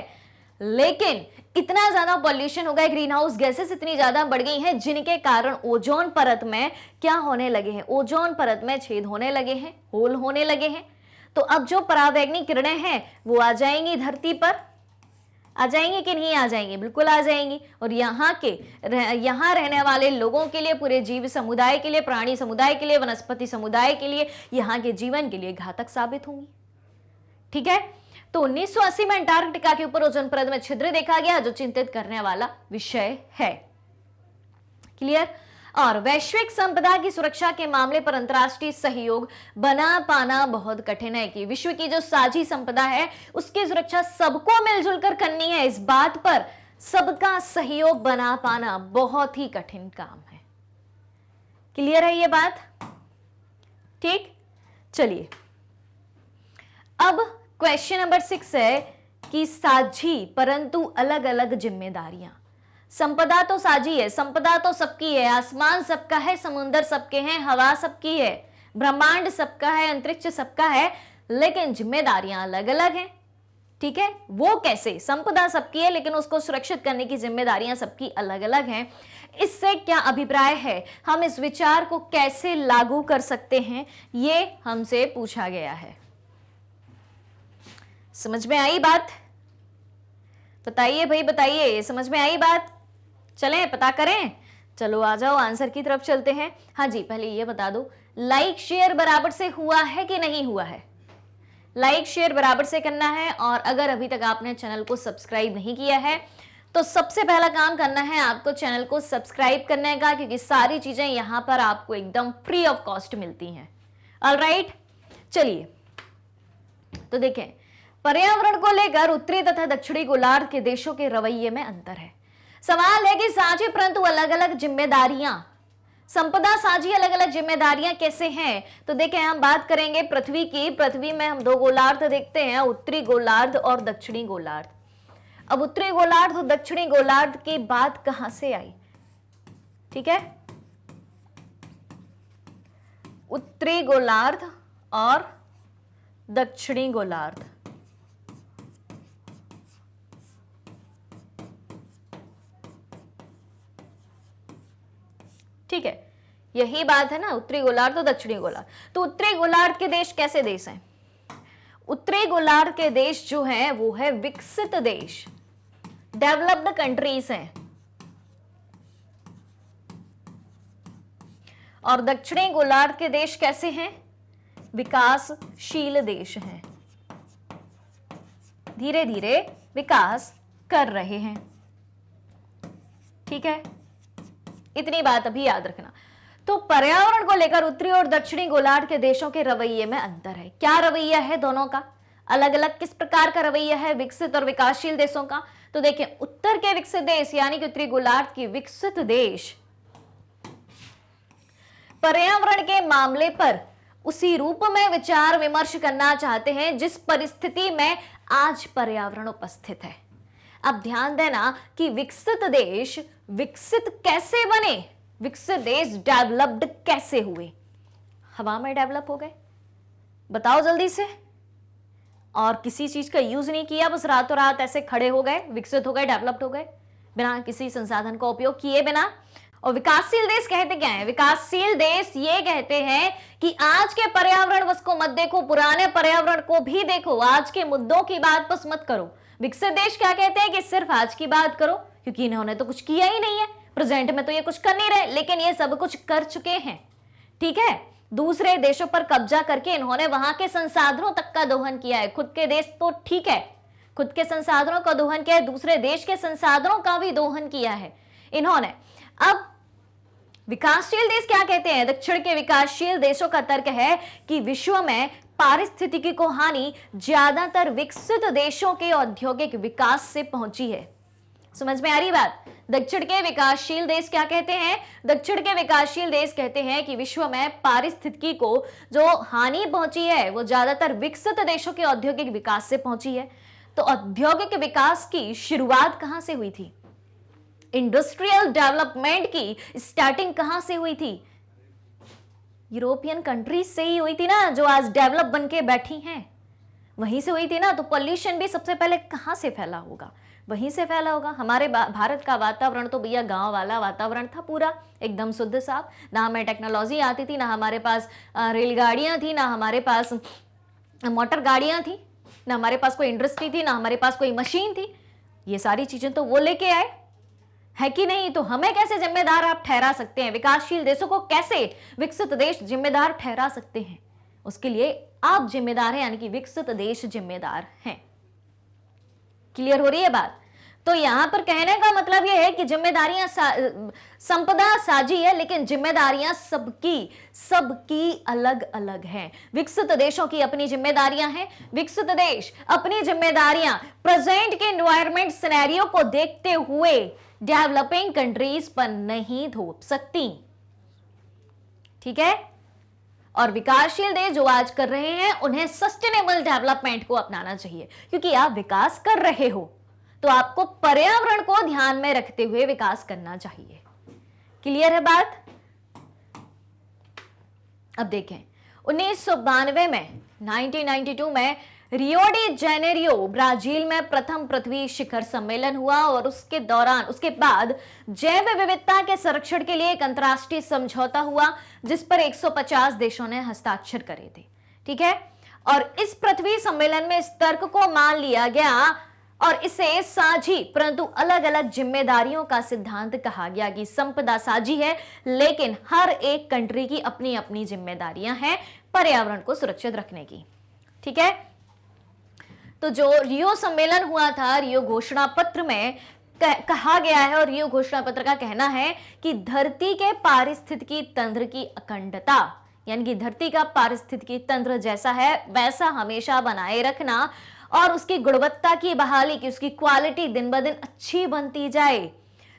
लेकिन इतना ज्यादा पॉल्यूशन हो गया, ग्रीन हाउस गैसेस इतनी ज्यादा बढ़ गई हैं, जिनके कारण ओजोन परत में क्या होने लगे हैं, ओजोन परत में छेद होने लगे हैं, होल होने लगे हैं। तो अब जो पराबैंगनी किरणें हैं वो आ जाएंगी धरती पर, आ जाएंगी कि नहीं आ जाएंगी, बिल्कुल आ जाएंगी। और यहाँ रहने वाले लोगों के लिए, पूरे जीव समुदाय के लिए, प्राणी समुदाय के लिए, वनस्पति समुदाय के लिए, यहाँ के जीवन के लिए घातक साबित होंगी, ठीक है। तो 1980 में अंटार्कटिका के ऊपर ओजोन परत में छिद्र देखा गया, जो चिंतित करने वाला विषय है। क्लियर। और वैश्विक संपदा की सुरक्षा के मामले पर अंतर्राष्ट्रीय सहयोग बना पाना बहुत कठिन है, कि विश्व की जो साझी संपदा है उसकी सुरक्षा सबको मिलजुल कर करनी है। इस बात पर सबका सहयोग बना पाना बहुत ही कठिन काम है। क्लियर है ये बात, ठीक। चलिए अब क्वेश्चन नंबर 6 है कि साझी परंतु अलग अलग जिम्मेदारियां। संपदा तो साझी है, संपदा तो सबकी है, आसमान सबका है, समुद्र सबके हैं, हवा सबकी है, ब्रह्मांड सबका है, अंतरिक्ष सबका है, लेकिन जिम्मेदारियां अलग अलग हैं, ठीक है। वो कैसे? संपदा सबकी है लेकिन उसको सुरक्षित करने की जिम्मेदारियां सबकी अलग अलग हैं। इससे क्या अभिप्राय है, हम इस विचार को कैसे लागू कर सकते हैं, ये हमसे पूछा गया है। समझ में आई बात? बताइए भाई, बताइए, समझ में आई बात? चलें पता करें। चलो आ जाओ, आंसर की तरफ चलते हैं। हाँ जी, पहले ये बता दो, लाइक शेयर बराबर से हुआ है कि नहीं हुआ है? लाइक शेयर बराबर से करना है। और अगर अभी तक आपने चैनल को सब्सक्राइब नहीं किया है तो सबसे पहला काम करना है आपको चैनल को सब्सक्राइब करने का, क्योंकि सारी चीजें यहां पर आपको एकदम फ्री ऑफ कॉस्ट मिलती हैं। ऑलराइट, चलिए तो देखें, पर्यावरण को लेकर उत्तरी तथा दक्षिणी गोलार्ध के देशों के रवैये में अंतर है। सवाल है कि साझी परंतु अलग अलग जिम्मेदारियां, संपदा साझी अलग अलग जिम्मेदारियां कैसे हैं? तो देखें, हम बात करेंगे पृथ्वी की। पृथ्वी में हम दो गोलार्ध देखते हैं, उत्तरी गोलार्ध और दक्षिणी गोलार्ध। अब उत्तरी गोलार्ध और दक्षिणी गोलार्ध की बात कहां से आई? ठीक है, उत्तरी गोलार्ध और दक्षिणी गोलार्ध, ठीक है, यही बात है ना, उत्तरी गोलार्ध और दक्षिणी गोलार्ध। तो उत्तरी गोलार्ध के देश कैसे देश हैं? उत्तरी गोलार्ध के देश जो हैं वो है विकसित देश, डेवलप्ड कंट्रीज हैं। और दक्षिणी गोलार्ध के देश कैसे हैं? विकासशील देश हैं, धीरे धीरे विकास कर रहे हैं, ठीक है। इतनी बात अभी याद रखना। तो पर्यावरण को लेकर उत्तरी और दक्षिणी गोलार्ध के देशों के रवैये में अंतर है। क्या रवैया है दोनों का? अलग अलग किस प्रकार का रवैया है विकसित और विकासशील देशों का? तो देखिए, उत्तर के विकसित देश यानी कि उत्तरी गोलार्ध के विकसित देश पर्यावरण के मामले पर उसी रूप में विचार विमर्श करना चाहते हैं जिस परिस्थिति में आज पर्यावरण उपस्थित है। अब ध्यान देना कि विकसित देश विकसित कैसे बने, विकसित देश डेवलप्ड कैसे हुए? हवा में डेवलप हो गए? बताओ जल्दी से। और किसी चीज का यूज नहीं किया, बस रातों रात ऐसे खड़े हो गए, विकसित हो गए, डेवलप्ड हो गए, बिना किसी संसाधन का उपयोग किए बिना। और विकासशील देश कहते क्या है? विकासशील देश ये कहते हैं कि आज के पर्यावरण बस को मत देखो, पुराने पर्यावरण को भी देखो, आज के मुद्दों की बात बस मत करो। विकसित देश क्या कहते हैं कि सिर्फ आज की बात करो, क्योंकि इन्होंने तो कुछ किया ही नहीं है, प्रेजेंट में तो ये कुछ कर नहीं रहे, लेकिन ये सब कुछ कर चुके हैं, ठीक है। दूसरे देशों पर कब्जा करके इन्होंने वहां के संसाधनों तक का दोहन किया है। खुद के देश तो ठीक है, खुद के संसाधनों का दोहन किया है, दूसरे देश के संसाधनों का भी दोहन किया है इन्होंने। अब विकासशील देश क्या कहते हैं? दक्षिण के विकासशील देशों का तर्क है कि विश्व में पारिस्थितिकी को हानि ज्यादातर विकसित देशों के औद्योगिक विकास से पहुंची है। समझ में आ रही बात? दक्षिण के विकासशील देश क्या कहते हैं? दक्षिण के विकासशील देश कहते हैं कि विश्व में पारिस्थितिकी को जो हानि पहुंची है वो ज्यादातर विकसित देशों के औद्योगिक विकास से पहुंची है। तो औद्योगिक विकास की शुरुआत कहां से हुई थी? इंडस्ट्रियल डेवलपमेंट की स्टार्टिंग कहां से हुई थी? यूरोपियन कंट्रीज से ही हुई थी ना, जो आज डेवलप बन के बैठी हैं, वहीं से हुई थी ना। तो पॉल्यूशन भी सबसे पहले कहां से फैला होगा? वहीं से फैला होगा। हमारे भारत का वातावरण तो भैया गांव वाला वातावरण था, पूरा एकदम शुद्ध साफ। ना हमें टेक्नोलॉजी आती थी, ना हमारे पास रेलगाड़ियां थी, ना हमारे पास मोटर गाड़ियां थी, ना हमारे पास कोई इंडस्ट्री थी, ना हमारे पास कोई मशीन थी। ये सारी चीजें तो वो लेके आए, है कि नहीं? तो हमें कैसे जिम्मेदार आप ठहरा सकते हैं? विकासशील देशों को कैसे विकसित देश जिम्मेदार ठहरा सकते हैं? उसके लिए आप जिम्मेदार हैं, यानी कि विकसित देश जिम्मेदार हैं। क्लियर हो रही है बात? तो यहां पर कहने का मतलब यह है कि जिम्मेदारियां संपदा साझी है, लेकिन जिम्मेदारियां सबकी अलग अलग हैं। विकसित देशों की अपनी जिम्मेदारियां हैं। विकसित देश अपनी जिम्मेदारियां प्रेजेंट के एनवायरमेंट सिनेरियो को देखते हुए डेवलपिंग कंट्रीज पर नहीं थोप सकती, ठीक है? और विकासशील देश जो आज कर रहे हैं, उन्हें सस्टेनेबल डेवलपमेंट को अपनाना चाहिए, क्योंकि आप विकास कर रहे हो तो आपको पर्यावरण को ध्यान में रखते हुए विकास करना चाहिए। क्लियर है बात? अब देखें, 1992 में 1992 में रियो डी जेनेरियो ब्राजील में प्रथम पृथ्वी शिखर सम्मेलन हुआ और उसके बाद जैव विविधता के संरक्षण के लिए एक अंतर्राष्ट्रीय समझौता हुआ, जिस पर 150 देशों ने हस्ताक्षर करे थे, ठीक है? और इस पृथ्वी सम्मेलन में इस तर्क को मान लिया गया और इसे साझी परंतु अलग अलग जिम्मेदारियों का सिद्धांत कहा गया कि संपदा साझी है, लेकिन हर एक कंट्री की अपनी अपनी जिम्मेदारियां हैं पर्यावरण को सुरक्षित रखने की, ठीक है? तो जो रियो सम्मेलन हुआ था, रियो घोषणा पत्र में कहा गया है, और रियो घोषणा पत्र का कहना है कि धरती के पारिस्थितिकी तंत्र की अखंडता, यानी कि धरती का पारिस्थितिकी तंत्र जैसा है वैसा हमेशा बनाए रखना और उसकी गुणवत्ता की बहाली की, उसकी क्वालिटी दिन ब दिन अच्छी बनती जाए।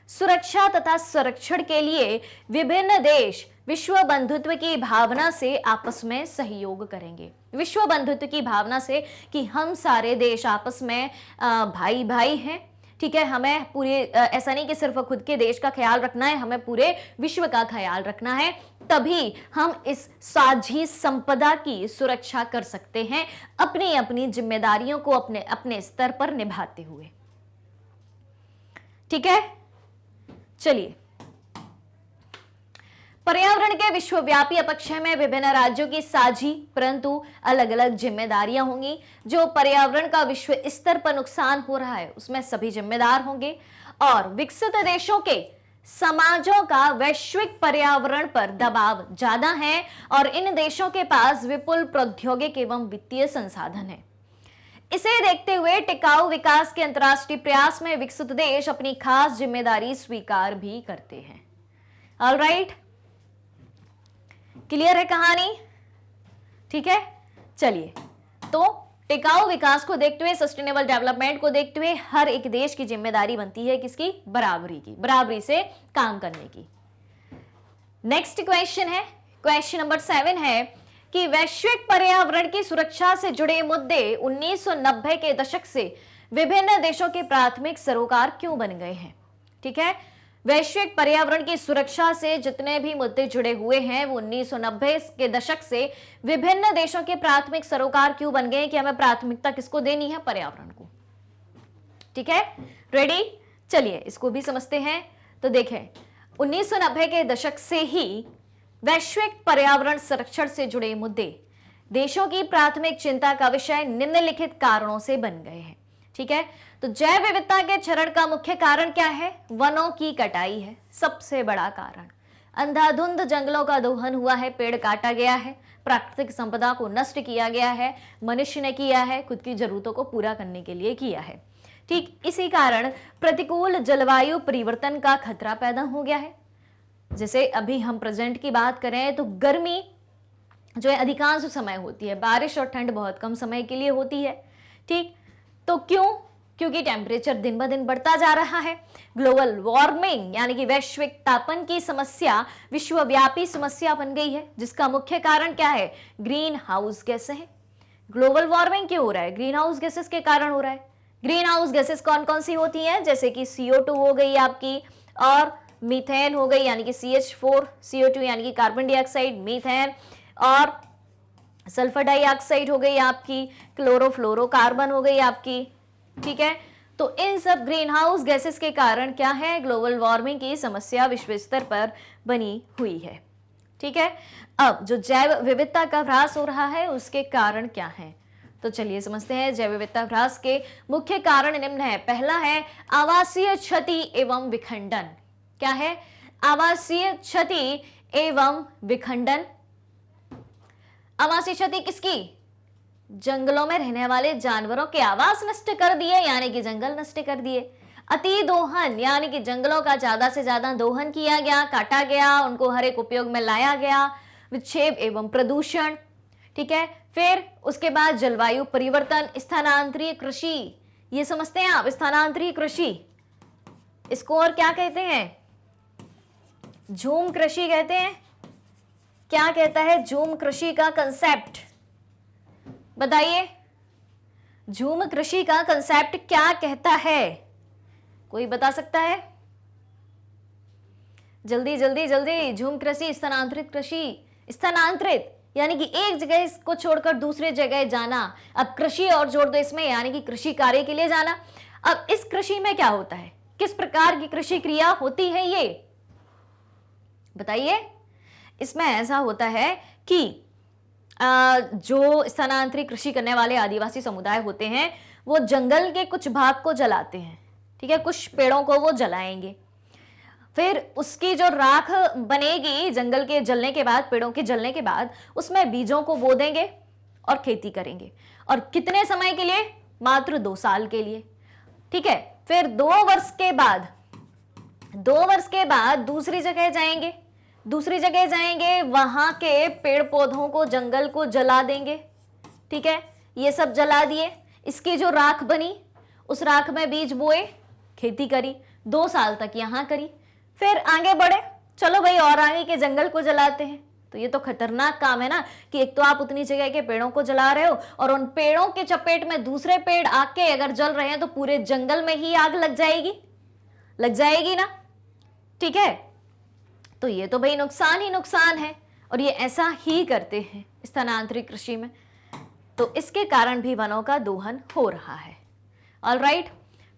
सुरक्षा तथा संरक्षण के लिए विभिन्न देश विश्व बंधुत्व की भावना से आपस में सहयोग करेंगे। विश्व बंधुत्व की भावना से कि हम सारे देश आपस में भाई भाई हैं, ठीक है? हमें पूरे ऐसा नहीं कि सिर्फ खुद के देश का ख्याल रखना है, हमें पूरे विश्व का ख्याल रखना है, तभी हम इस साझी संपदा की सुरक्षा कर सकते हैं, अपनी अपनी जिम्मेदारियों को अपने अपने स्तर पर निभाते हुए, ठीक है? चलिए, पर्यावरण के विश्वव्यापी अपक्षय में विभिन्न राज्यों की साझी परंतु अलग अलग जिम्मेदारियां होंगी। जो पर्यावरण का विश्व स्तर पर नुकसान हो रहा है उसमें सभी जिम्मेदार होंगे, और विकसित देशों के समाजों का वैश्विक पर्यावरण पर दबाव ज्यादा है और इन देशों के पास विपुल प्रौद्योगिक एवं वित्तीय संसाधन है। इसे देखते हुए टिकाऊ विकास के अंतर्राष्ट्रीय प्रयास में विकसित देश अपनी खास जिम्मेदारी स्वीकार भी करते हैं। ऑलराइट, क्लियर है कहानी? ठीक है, चलिए, तो टिकाऊ विकास को देखते हुए, सस्टेनेबल डेवलपमेंट को देखते हुए हर एक देश की जिम्मेदारी बनती है किसकी? बराबरी की, बराबरी से काम करने की। नेक्स्ट क्वेश्चन है, क्वेश्चन नंबर 7 है कि वैश्विक पर्यावरण की सुरक्षा से जुड़े मुद्दे 1990 के दशक से विभिन्न देशों के प्राथमिक सरोकार क्यों बन गए हैं? ठीक है, वैश्विक पर्यावरण की सुरक्षा से जितने भी मुद्दे जुड़े हुए हैं वो 1990 के दशक से विभिन्न देशों के प्राथमिक सरोकार क्यों बन गए कि हमें प्राथमिकता किसको देनी है? पर्यावरण को। ठीक है, रेडी? चलिए इसको भी समझते हैं। तो देखें, 1990 के दशक से ही वैश्विक पर्यावरण संरक्षण से जुड़े मुद्दे देशों की प्राथमिक चिंता का विषय निम्नलिखित कारणों से बन गए हैं। ठीक है, तो जैव विविधता के क्षरण का मुख्य कारण क्या है? वनों की कटाई है सबसे बड़ा कारण। अंधाधुंध जंगलों का दोहन हुआ है, पेड़ काटा गया है, प्राकृतिक संपदा को नष्ट किया गया है, मनुष्य ने किया है, खुद की जरूरतों को पूरा करने के लिए किया है। ठीक इसी कारण प्रतिकूल जलवायु परिवर्तन का खतरा पैदा हो गया है। जैसे अभी हम प्रेजेंट की बात करें तो गर्मी जो है अधिकांश समय होती है, बारिश और ठंड बहुत कम समय के लिए होती है। ठीक, तो क्यों? क्योंकि टेम्परेचर दिन ब दिन बढ़ता जा रहा है। ग्लोबल वार्मिंग यानी कि वैश्विक तापन की समस्या विश्वव्यापी समस्या बन गई है, जिसका मुख्य कारण क्या है? ग्रीन हाउस गैसें हैं। ग्लोबल वार्मिंग क्यों हो रहा है? ग्रीन हाउस गैसेस के कारण हो रहा है। ग्रीन हाउस गैसेस कौन कौन सी होती हैं? जैसे कि CO2 हो गई आपकी, और मीथेन हो गई यानी कि CH4, CO2 यानी कि कार्बन डाइऑक्साइड, मीथेन, और सल्फर डाइऑक्साइड हो गई आपकी, क्लोरोफ्लोरोकार्बन हो गई आपकी, ठीक है। तो इन सब ग्रीन हाउस गैसेस के कारण क्या है, ग्लोबल वार्मिंग की समस्या विश्व स्तर पर बनी हुई है, ठीक है। अब जो जैव विविधता का ह्रास हो रहा है उसके कारण क्या है, तो चलिए समझते हैं। जैव विविधता ह्रास के मुख्य कारण निम्न है। पहला है आवासीय क्षति एवं विखंडन। क्या है, आवासीय क्षति एवं विखंडन। आवासीय क्षति किसकी, जंगलों में रहने वाले जानवरों के आवास नष्ट कर दिए यानी कि जंगल नष्ट कर दिए। अति दोहन यानी कि जंगलों का ज्यादा से ज्यादा दोहन किया गया, काटा गया, उनको हर एक उपयोग में लाया गया। विक्षेप एवं प्रदूषण, ठीक है। फिर उसके बाद जलवायु परिवर्तन, स्थानांतरीय कृषि, ये समझते हैं आप, स्थानांतरीय कृषि, इसको और क्या कहते हैं, झूम कृषि कहते हैं। क्या कहता है झूम कृषि का कंसेप्ट, बताइए, झूम कृषि का कंसेप्ट क्या कहता है, कोई बता सकता है, जल्दी जल्दी जल्दी। झूम कृषि, स्थानांतरित कृषि, स्थानांतरित यानी कि एक जगह को छोड़कर दूसरे जगह जाना। अब कृषि और जोड़ दो इसमें, यानी कि कृषि कार्य के लिए जाना। अब इस कृषि में क्या होता है, किस प्रकार की कृषि क्रिया होती है, ये बताइए। इसमें ऐसा होता है कि जो स्थानांतरित कृषि करने वाले आदिवासी समुदाय होते हैं वो जंगल के कुछ भाग को जलाते हैं, ठीक है, कुछ पेड़ों को वो जलाएंगे। फिर उसकी जो राख बनेगी जंगल के जलने के बाद, पेड़ों के जलने के बाद, उसमें बीजों को बो देंगे और खेती करेंगे। और कितने समय के लिए, मात्र 2 साल के लिए, ठीक है। फिर 2 वर्ष के बाद दूसरी जगह जाएंगे, वहां के पेड़ पौधों को, जंगल को जला देंगे, ठीक है। ये सब जला दिए, इसकी जो राख बनी उस राख में बीज बोए, खेती करी, 2 साल तक यहां करी। फिर आगे बढ़े, चलो भाई और आगे के जंगल को जलाते हैं। तो ये तो खतरनाक काम है ना, कि एक तो आप उतनी जगह के पेड़ों को जला रहे हो और उन पेड़ों के चपेट में दूसरे पेड़ आके अगर जल रहे हैं तो पूरे जंगल में ही आग लग जाएगी ना, ठीक है। तो ये तो भाई नुकसान ही नुकसान है, और ये ऐसा ही करते हैं स्थानांतरित कृषि में। तो इसके कारण भी वनों का दोहन हो रहा है। ऑलराइट।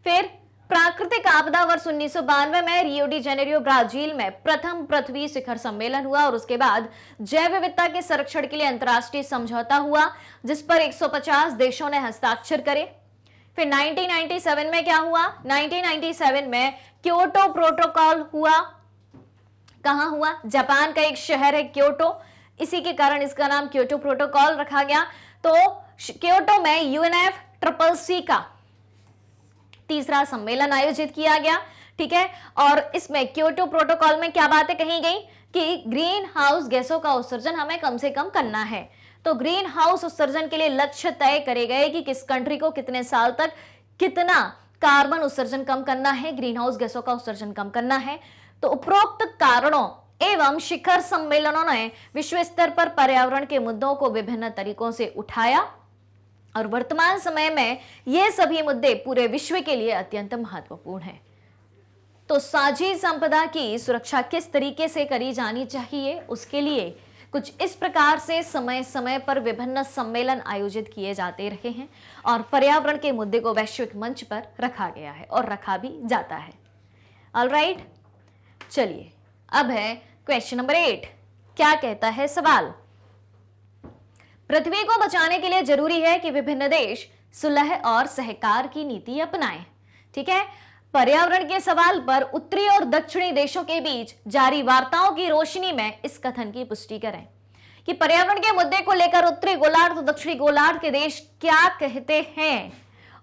फिर प्राकृतिक आपदा वर्ष 1992 में रियो डी जेनेरियो ब्राजील में प्रथम पृथ्वी शिखर सम्मेलन हुआ, और उसके बाद जैव विविधता के संरक्षण के लिए अंतर्राष्ट्रीय समझौता हुआ जिस पर 150 देशों ने हस्ताक्षर करे। फिर 1997 में क्या हुआ, 1997 में क्योटो प्रोटोकॉल हुआ। कहां हुआ, जापान का एक शहर है क्योटो, इसी के कारण इसका नाम क्योटो प्रोटोकॉल रखा गया। तो क्योटो में UNFCCC का 3रा सम्मेलन आयोजित किया गया, ठीक है। और इसमें क्योटो प्रोटोकॉल में क्या बातें कही गई कि ग्रीन हाउस गैसों का उत्सर्जन हमें कम से कम करना है। तो ग्रीन हाउस उत्सर्जन के लिए लक्ष्य तय करे गए कि किस कंट्री को कितने साल तक कितना कार्बन उत्सर्जन कम करना है, ग्रीन हाउस गैसों का उत्सर्जन कम करना है। तो उपरोक्त कारणों एवं शिखर सम्मेलनों ने विश्व स्तर पर पर्यावरण के मुद्दों को विभिन्न तरीकों से उठाया, और वर्तमान समय में ये सभी मुद्दे पूरे विश्व के लिए अत्यंत महत्वपूर्ण हैं। तो साझी संपदा की सुरक्षा किस तरीके से करी जानी चाहिए, उसके लिए कुछ इस प्रकार से समय समय पर विभिन्न सम्मेलन आयोजित किए जाते रहे हैं, और पर्यावरण के मुद्दे को वैश्विक मंच पर रखा गया है और रखा भी जाता है। ऑलराइट, चलिए अब है क्वेश्चन नंबर 8। क्या कहता है सवाल, पृथ्वी को बचाने के लिए जरूरी है कि विभिन्न देश सुलह और सहकार की नीति अपनाएं, ठीक है। पर्यावरण के सवाल पर उत्तरी और दक्षिणी देशों के बीच जारी वार्ताओं की रोशनी में इस कथन की पुष्टि करें कि पर्यावरण के मुद्दे को लेकर उत्तरी गोलार्ध और दक्षिणी गोलार्ध के देश क्या कहते हैं,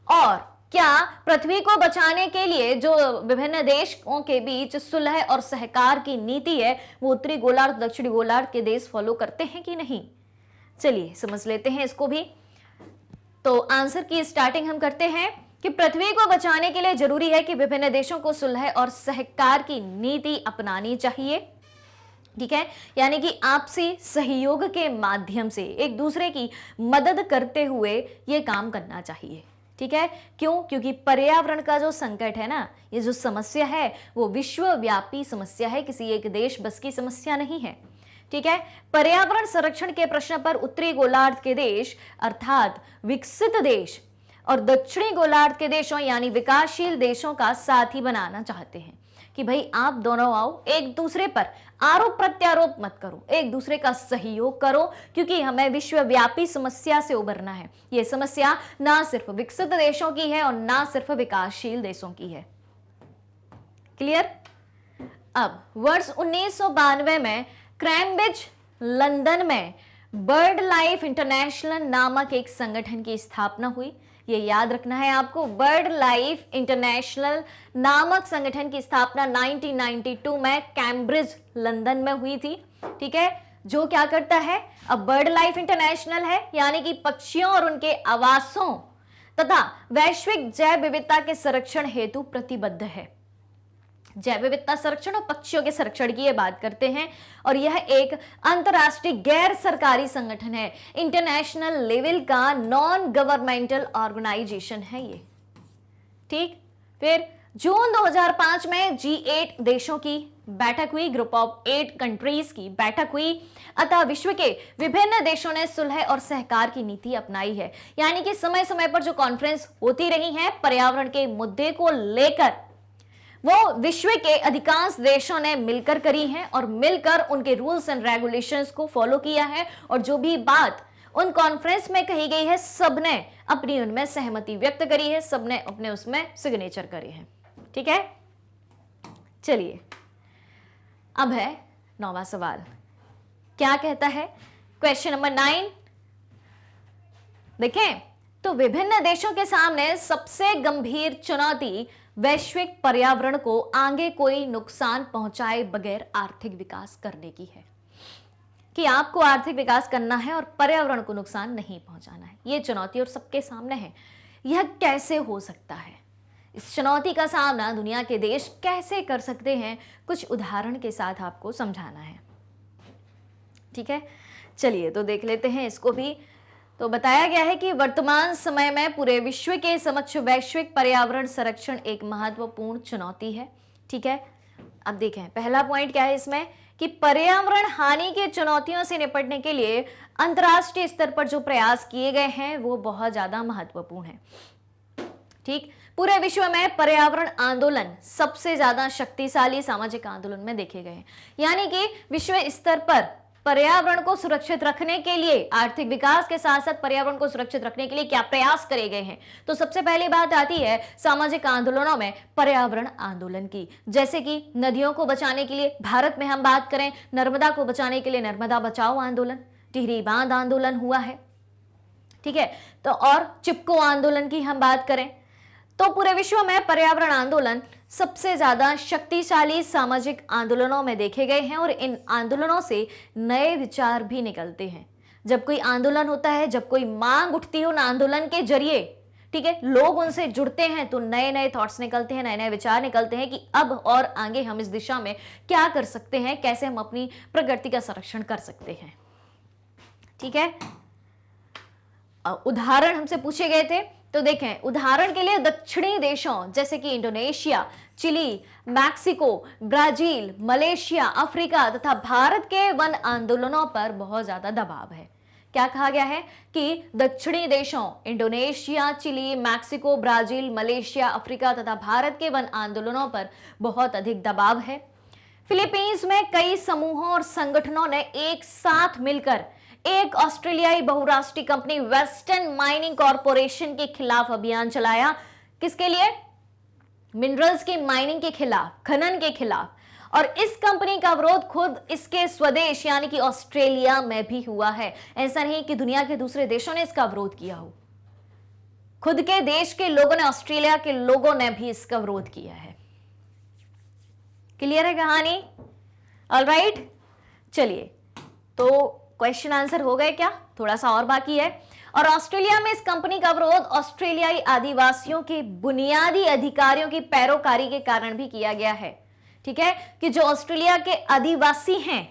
और क्या पृथ्वी को बचाने के लिए जो विभिन्न देशों के बीच सुलह और सहकार की नीति है वो उत्तरी गोलार्ध दक्षिणी गोलार्ध के देश फॉलो करते हैं कि नहीं। चलिए समझ लेते हैं इसको भी। तो आंसर की स्टार्टिंग हम करते हैं कि पृथ्वी को बचाने के लिए जरूरी है कि विभिन्न देशों को सुलह और सहकार की नीति अपनानी चाहिए, ठीक है। यानी कि आपसी सहयोग के माध्यम से एक दूसरे की मदद करते हुए यह काम करना चाहिए, ठीक है, क्यों? क्योंकि पर्यावरण का जो संकट है ना, ये जो समस्या है वो विश्वव्यापी समस्या है, किसी एक देश बस की समस्या नहीं है। ठीक है, पर्यावरण संरक्षण के प्रश्न पर उत्तरी गोलार्ध के देश अर्थात विकसित देश और दक्षिणी गोलार्ध के देशों यानी विकासशील देशों का साथी बनाना चाहते हैं कि भाई आप दोनों आओ, एक दूसरे पर आरोप प्रत्यारोप मत करो, एक दूसरे का सहयोग करो, क्योंकि हमें विश्वव्यापी समस्या से उबरना है। यह समस्या ना सिर्फ विकसित देशों की है और ना सिर्फ विकासशील देशों की है। क्लियर? अब वर्ष 1992 में कैम्ब्रिज लंदन में बर्ड लाइफ इंटरनेशनल नामक एक संगठन की स्थापना हुई। ये याद रखना है आपको, बर्ड लाइफ इंटरनेशनल नामक संगठन की स्थापना 1992 में कैम्ब्रिज लंदन में हुई थी। ठीक है, जो क्या करता है, अब बर्ड लाइफ इंटरनेशनल है यानी कि पक्षियों और उनके आवासों तथा वैश्विक जैव विविधता के संरक्षण हेतु प्रतिबद्ध है। जैव विविधता संरक्षण और पक्षियों के संरक्षण की ये बात करते हैं और यह एक अंतरराष्ट्रीय गैर सरकारी संगठन है, इंटरनेशनल लेवल का नॉन गवर्नमेंटल ऑर्गेनाइजेशन है ये। ठीक, फिर जून 2005 में G8 देशों की बैठक हुई, ग्रुप ऑफ 8 कंट्रीज की बैठक हुई, अतः विश्व के विभिन्न देशों ने सुलह और सहकार की नीति अपनाई है। यानी कि समय समय पर जो कॉन्फ्रेंस होती रही है पर्यावरण के मुद्दे को लेकर, वो विश्व के अधिकांश देशों ने मिलकर करी है और मिलकर उनके रूल्स एंड रेगुलेशंस को फॉलो किया है और जो भी बात उन कॉन्फ्रेंस में कही गई है सबने अपनी उनमें सहमति व्यक्त करी है, सबने अपने उसमें सिग्नेचर करे हैं। ठीक है, चलिए अब है 9वां सवाल। क्या कहता है क्वेश्चन नंबर 9? देखें तो विभिन्न देशों के सामने सबसे गंभीर चुनौती वैश्विक पर्यावरण को आगे कोई नुकसान पहुंचाए बगैर आर्थिक विकास करने की है, कि आपको आर्थिक विकास करना है और पर्यावरण को नुकसान नहीं पहुंचाना है। यह चुनौती और सबके सामने है। यह कैसे हो सकता है? इस चुनौती का सामना दुनिया के देश कैसे कर सकते हैं, कुछ उदाहरण के साथ आपको समझाना है। ठीक है, चलिए तो देख लेते हैं इसको भी। तो बताया गया है कि वर्तमान समय में पूरे विश्व के समक्ष वैश्विक पर्यावरण संरक्षण एक महत्वपूर्ण चुनौती है। ठीक है, अब देखें पहला पॉइंट क्या है इसमें, कि पर्यावरण हानि की चुनौतियों से निपटने के लिए अंतर्राष्ट्रीय स्तर पर जो प्रयास किए गए हैं वो बहुत ज्यादा महत्वपूर्ण है। ठीक, पूरे विश्व में पर्यावरण आंदोलन सबसे ज्यादा शक्तिशाली सामाजिक आंदोलन में देखे गए हैं। यानी कि विश्व स्तर पर पर्यावरण को सुरक्षित रखने के लिए, आर्थिक विकास के साथ साथ पर्यावरण को सुरक्षित रखने के लिए क्या प्रयास करे गए हैं। तो सबसे पहली बात आती है सामाजिक आंदोलनों में पर्यावरण आंदोलन की, जैसे कि नदियों को बचाने के लिए भारत में हम बात करें, नर्मदा को बचाने के लिए नर्मदा बचाओ आंदोलन, टिहरी बांध आंदोलन हुआ है। ठीक है, तो और चिपको आंदोलन की हम बात करें तो पूरे विश्व में पर्यावरण आंदोलन सबसे ज्यादा शक्तिशाली सामाजिक आंदोलनों में देखे गए हैं और इन आंदोलनों से नए विचार भी निकलते हैं। जब कोई आंदोलन होता है, जब कोई मांग उठती है उन आंदोलन के जरिए, ठीक है, लोग उनसे जुड़ते हैं तो नए नए थॉट्स निकलते हैं, नए नए विचार निकलते हैं कि अब और आगे हम इस दिशा में क्या कर सकते हैं, कैसे हम अपनी प्रकृति का संरक्षण कर सकते हैं। ठीक है, उदाहरण हमसे पूछे गए थे तो देखें, उदाहरण के लिए दक्षिणी देशों जैसे कि Indonesia, Chile, Mexico, Brazil, Malaysia, Africa तथा भारत के वन आंदोलनों पर बहुत ज्यादा दबाव है। क्या कहा गया है कि दक्षिणी देशों Indonesia, Chile, Mexico, Brazil, Malaysia, Africa तथा भारत के वन आंदोलनों पर बहुत अधिक दबाव है। फिलीपींस में कई समूहों और संगठनों ने एक साथ मिलकर एक ऑस्ट्रेलियाई बहुराष्ट्रीय कंपनी वेस्टर्न माइनिंग कॉरपोरेशन के खिलाफ अभियान चलाया। किसके लिए? मिनरल्स की माइनिंग के खिलाफ, खनन के खिलाफ। और इस कंपनी का विरोध खुद इसके स्वदेश यानी कि ऑस्ट्रेलिया में भी हुआ है। ऐसा नहीं कि दुनिया के दूसरे देशों ने इसका विरोध किया हो, खुद के देश के लोगों ने, ऑस्ट्रेलिया के लोगों ने भी इसका विरोध किया है। क्लियर है कहानी? ऑलराइट, चलिए तो क्वेश्चन आंसर हो गए क्या? थोड़ा सा और बाकी है। और ऑस्ट्रेलिया में इस कंपनी का विरोध ऑस्ट्रेलियाई आदिवासियों के बुनियादी अधिकारियों की पैरोकारी के कारण भी किया गया है। ठीक है, कि जो ऑस्ट्रेलिया के आदिवासी हैं,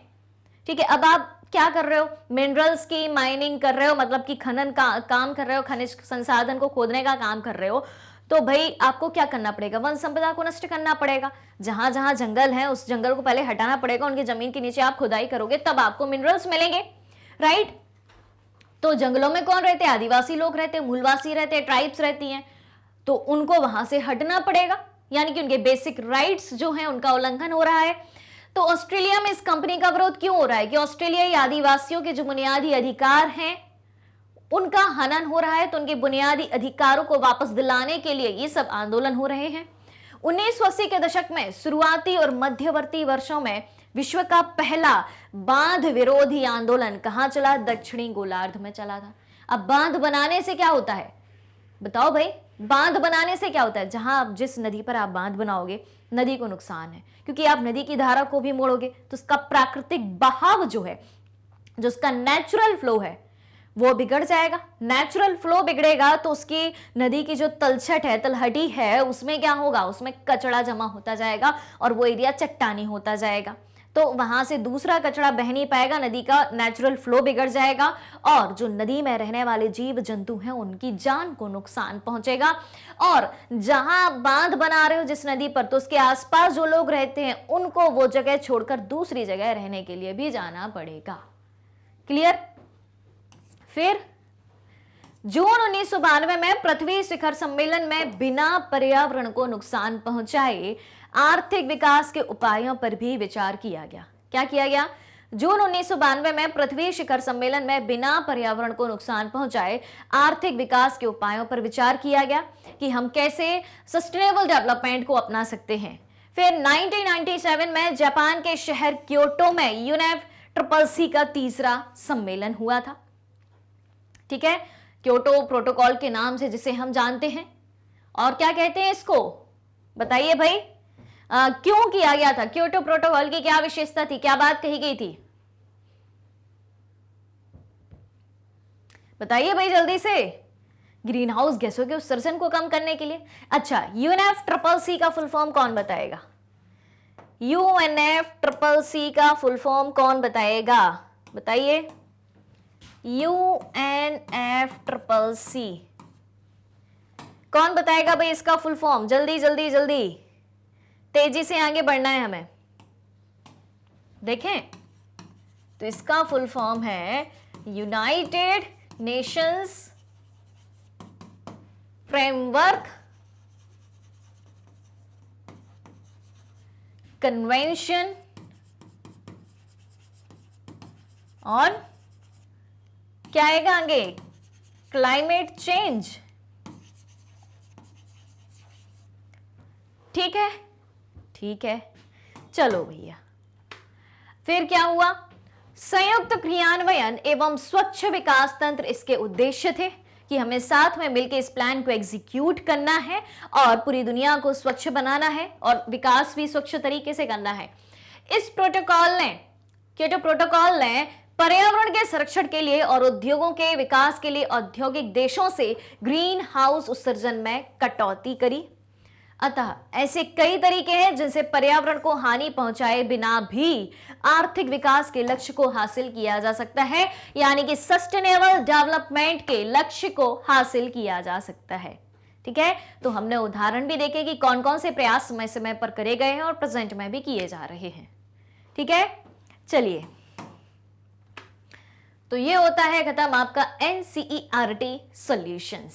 ठीक है, अब आप क्या कर रहे हो, मिनरल्स की माइनिंग कर रहे हो, मतलब कि खनन का काम कर रहे हो, खनिज संसाधन को खोदने का काम कर रहे हो, तो भाई आपको क्या करना पड़ेगा, वन संपदा को नष्ट करना पड़ेगा। जहां जहां जंगल है उस जंगल को पहले हटाना पड़ेगा, उनकी जमीन के नीचे आप खुदाई करोगे तब आपको मिनरल्स मिलेंगे, राइट। तो जंगलों में कौन रहते हैं, आदिवासी लोग रहते हैं, मूलवासी रहते हैं, ट्राइब्स रहती हैं, तो उनको वहां से हटना पड़ेगा, यानी कि उनके बेसिक राइट्स जो हैं उनका उल्लंघन हो रहा है। तो ऑस्ट्रेलिया में इस कंपनी का विरोध क्यों हो रहा है कि ऑस्ट्रेलियाई आदिवासियों के जो बुनियादी अधिकार हैं उनका हनन हो रहा है, तो उनके बुनियादी अधिकारों को वापस दिलाने के लिए ये सब आंदोलन हो रहे हैं। 1980 के दशक में शुरुआती और मध्यवर्ती वर्षों में विश्व का पहला बांध विरोधी आंदोलन कहां चला, दक्षिणी गोलार्ध में चला था। अब बांध बनाने से क्या होता है, बताओ भाई, बांध बनाने से क्या होता है, जहां आप जिस नदी पर आप बांध बनाओगे नदी को नुकसान है, क्योंकि आप नदी की धारा को भी मोड़ोगे तो उसका प्राकृतिक बहाव जो है, जो उसका नेचुरल फ्लो है वो बिगड़ जाएगा। नेचुरल फ्लो बिगड़ेगा तो उसकी नदी की जो तलछट है, तलहटी है, उसमें क्या होगा, उसमें कचरा जमा होता जाएगा और वो एरिया चट्टानी होता जाएगा, तो वहां से दूसरा कचरा बह नहीं पाएगा, नदी का नेचुरल फ्लो बिगड़ जाएगा और जो नदी में रहने वाले जीव जंतु हैं उनकी जान को नुकसान पहुंचेगा। और जहां बांध बना रहे हो जिस नदी पर, तो उसके आसपास जो लोग रहते हैं उनको वो जगह छोड़कर दूसरी जगह रहने के लिए भी जाना पड़ेगा। क्लियर। फिर जून 1992 में पृथ्वी शिखर सम्मेलन में बिना पर्यावरण को नुकसान पहुंचाए आर्थिक विकास के उपायों पर भी विचार किया गया। क्या किया गया, जून 1992 में पृथ्वी शिखर सम्मेलन में बिना पर्यावरण को नुकसान पहुंचाए आर्थिक विकास के उपायों पर विचार किया गया कि हम कैसे सस्टेनेबल डेवलपमेंट को अपना सकते हैं। फिर 1997 में जापान के शहर क्योटो में UNFCCC का तीसरा सम्मेलन हुआ था। ठीक है, क्योटो प्रोटोकॉल के नाम से जिसे हम जानते हैं। और क्या कहते हैं इसको, बताइए भाई, क्यों किया गया था, क्योटो प्रोटोकॉल की क्या विशेषता थी, क्या बात कही गई थी, बताइए भाई जल्दी से। ग्रीन हाउस गैसों के उत्सर्जन को कम करने के लिए। अच्छा, UNFCCC का फुल फॉर्म कौन बताएगा, UNFCCC का फुल फॉर्म कौन बताएगा, बताइए। UNFCCC कौन बताएगा भाई इसका फुल फॉर्म, जल्दी जल्दी जल्दी, तेजी से आगे बढ़ना है हमें। देखें तो इसका फुल फॉर्म है United Nations framework convention on, क्या आएगा आगे, क्लाइमेट चेंज। ठीक है, ठीक है, चलो भैया। फिर क्या हुआ, संयुक्त क्रियान्वयन एवं स्वच्छ विकास तंत्र इसके उद्देश्य थे कि हमें साथ में मिलकर इस प्लान को एग्जीक्यूट करना है और पूरी दुनिया को स्वच्छ बनाना है और विकास भी स्वच्छ तरीके से करना है। इस प्रोटोकॉल ने, क्योटो प्रोटोकॉल ने पर्यावरण के संरक्षण के लिए और उद्योगों के विकास के लिए औद्योगिक देशों से ग्रीन हाउस उत्सर्जन में कटौती करी। अतः ऐसे कई तरीके हैं जिनसे पर्यावरण को हानि पहुंचाए बिना भी आर्थिक विकास के लक्ष्य को हासिल किया जा सकता है, यानी कि सस्टेनेबल डेवलपमेंट के लक्ष्य को हासिल किया जा सकता है। ठीक है, तो हमने उदाहरण भी देखे कि कौन कौन से प्रयास समय समय पर करे गए हैं और प्रेजेंट में भी किए जा रहे हैं। ठीक है, चलिए, तो ये होता है खत्म आपका NCERT सॉल्यूशंस।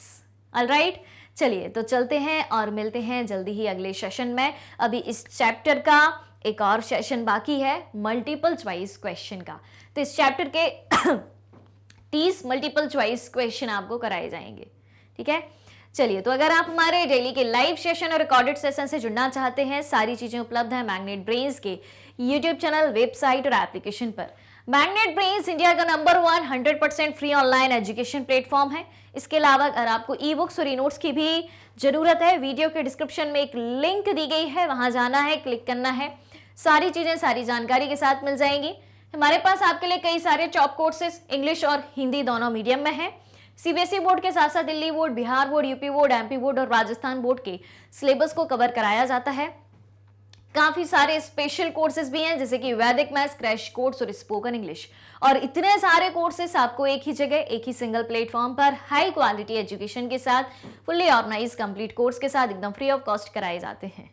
ऑलराइट, चलिए तो चलते हैं और मिलते हैं जल्दी ही अगले सेशन में। अभी इस चैप्टर का एक और सेशन बाकी है मल्टीपल चॉइस क्वेश्चन का, तो इस चैप्टर के 30 मल्टीपल चॉइस क्वेश्चन आपको कराए जाएंगे। ठीक है, चलिए, तो अगर आप हमारे डेली के लाइव सेशन और रिकॉर्डेड सेशन से जुड़ना चाहते हैं, सारी चीजें उपलब्ध हैं मैग्नेट ब्रेन्स के यूट्यूब चैनल, वेबसाइट और एप्लीकेशन पर। मैग्नेट ब्रेन्स इंडिया का number 1 100% free online education platform है। इसके अलावा अगर आपको ई बुक्स और ई नोट्स की भी जरूरत है, वीडियो के डिस्क्रिप्शन में एक लिंक दी गई है, वहां जाना है, क्लिक करना है, सारी चीजें सारी जानकारी के साथ मिल जाएंगी। हमारे पास आपके लिए कई सारे टॉप कोर्सेज इंग्लिश और हिंदी दोनों मीडियम में है। CBSE बोर्ड के साथ साथ Delhi board, Bihar board, UP board, MP board और राजस्थान बोर्ड के सिलेबस को कवर कराया जाता है। काफी सारे स्पेशल कोर्सेज भी हैं, जैसे कि वैदिक मैथ्स, क्रैश कोर्स और स्पोकन इंग्लिश। और इतने सारे कोर्सेज आपको एक ही जगह, एक ही सिंगल प्लेटफॉर्म पर हाई क्वालिटी एजुकेशन के साथ, फुल्ली ऑर्गेनाइज कंप्लीट कोर्स के साथ एकदम फ्री ऑफ कॉस्ट कराए जाते हैं।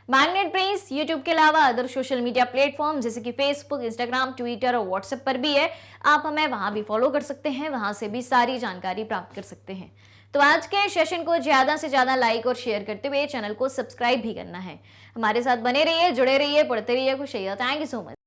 मैग्नेट ब्रेन्स यूट्यूब के अलावा अदर सोशल मीडिया प्लेटफॉर्म जैसे कि फेसबुक, इंस्टाग्राम, ट्विटर और व्हाट्सएप पर भी है। आप हमें वहां भी फॉलो कर सकते हैं, वहां से भी सारी जानकारी प्राप्त कर सकते हैं। तो आज के सेशन को ज्यादा से ज्यादा लाइक और शेयर करते हुए चैनल को सब्सक्राइब भी करना है। हमारे साथ बने रहिए, जुड़े रहिए, पढ़ते रहिए, खुश रहिए। Thank you so much.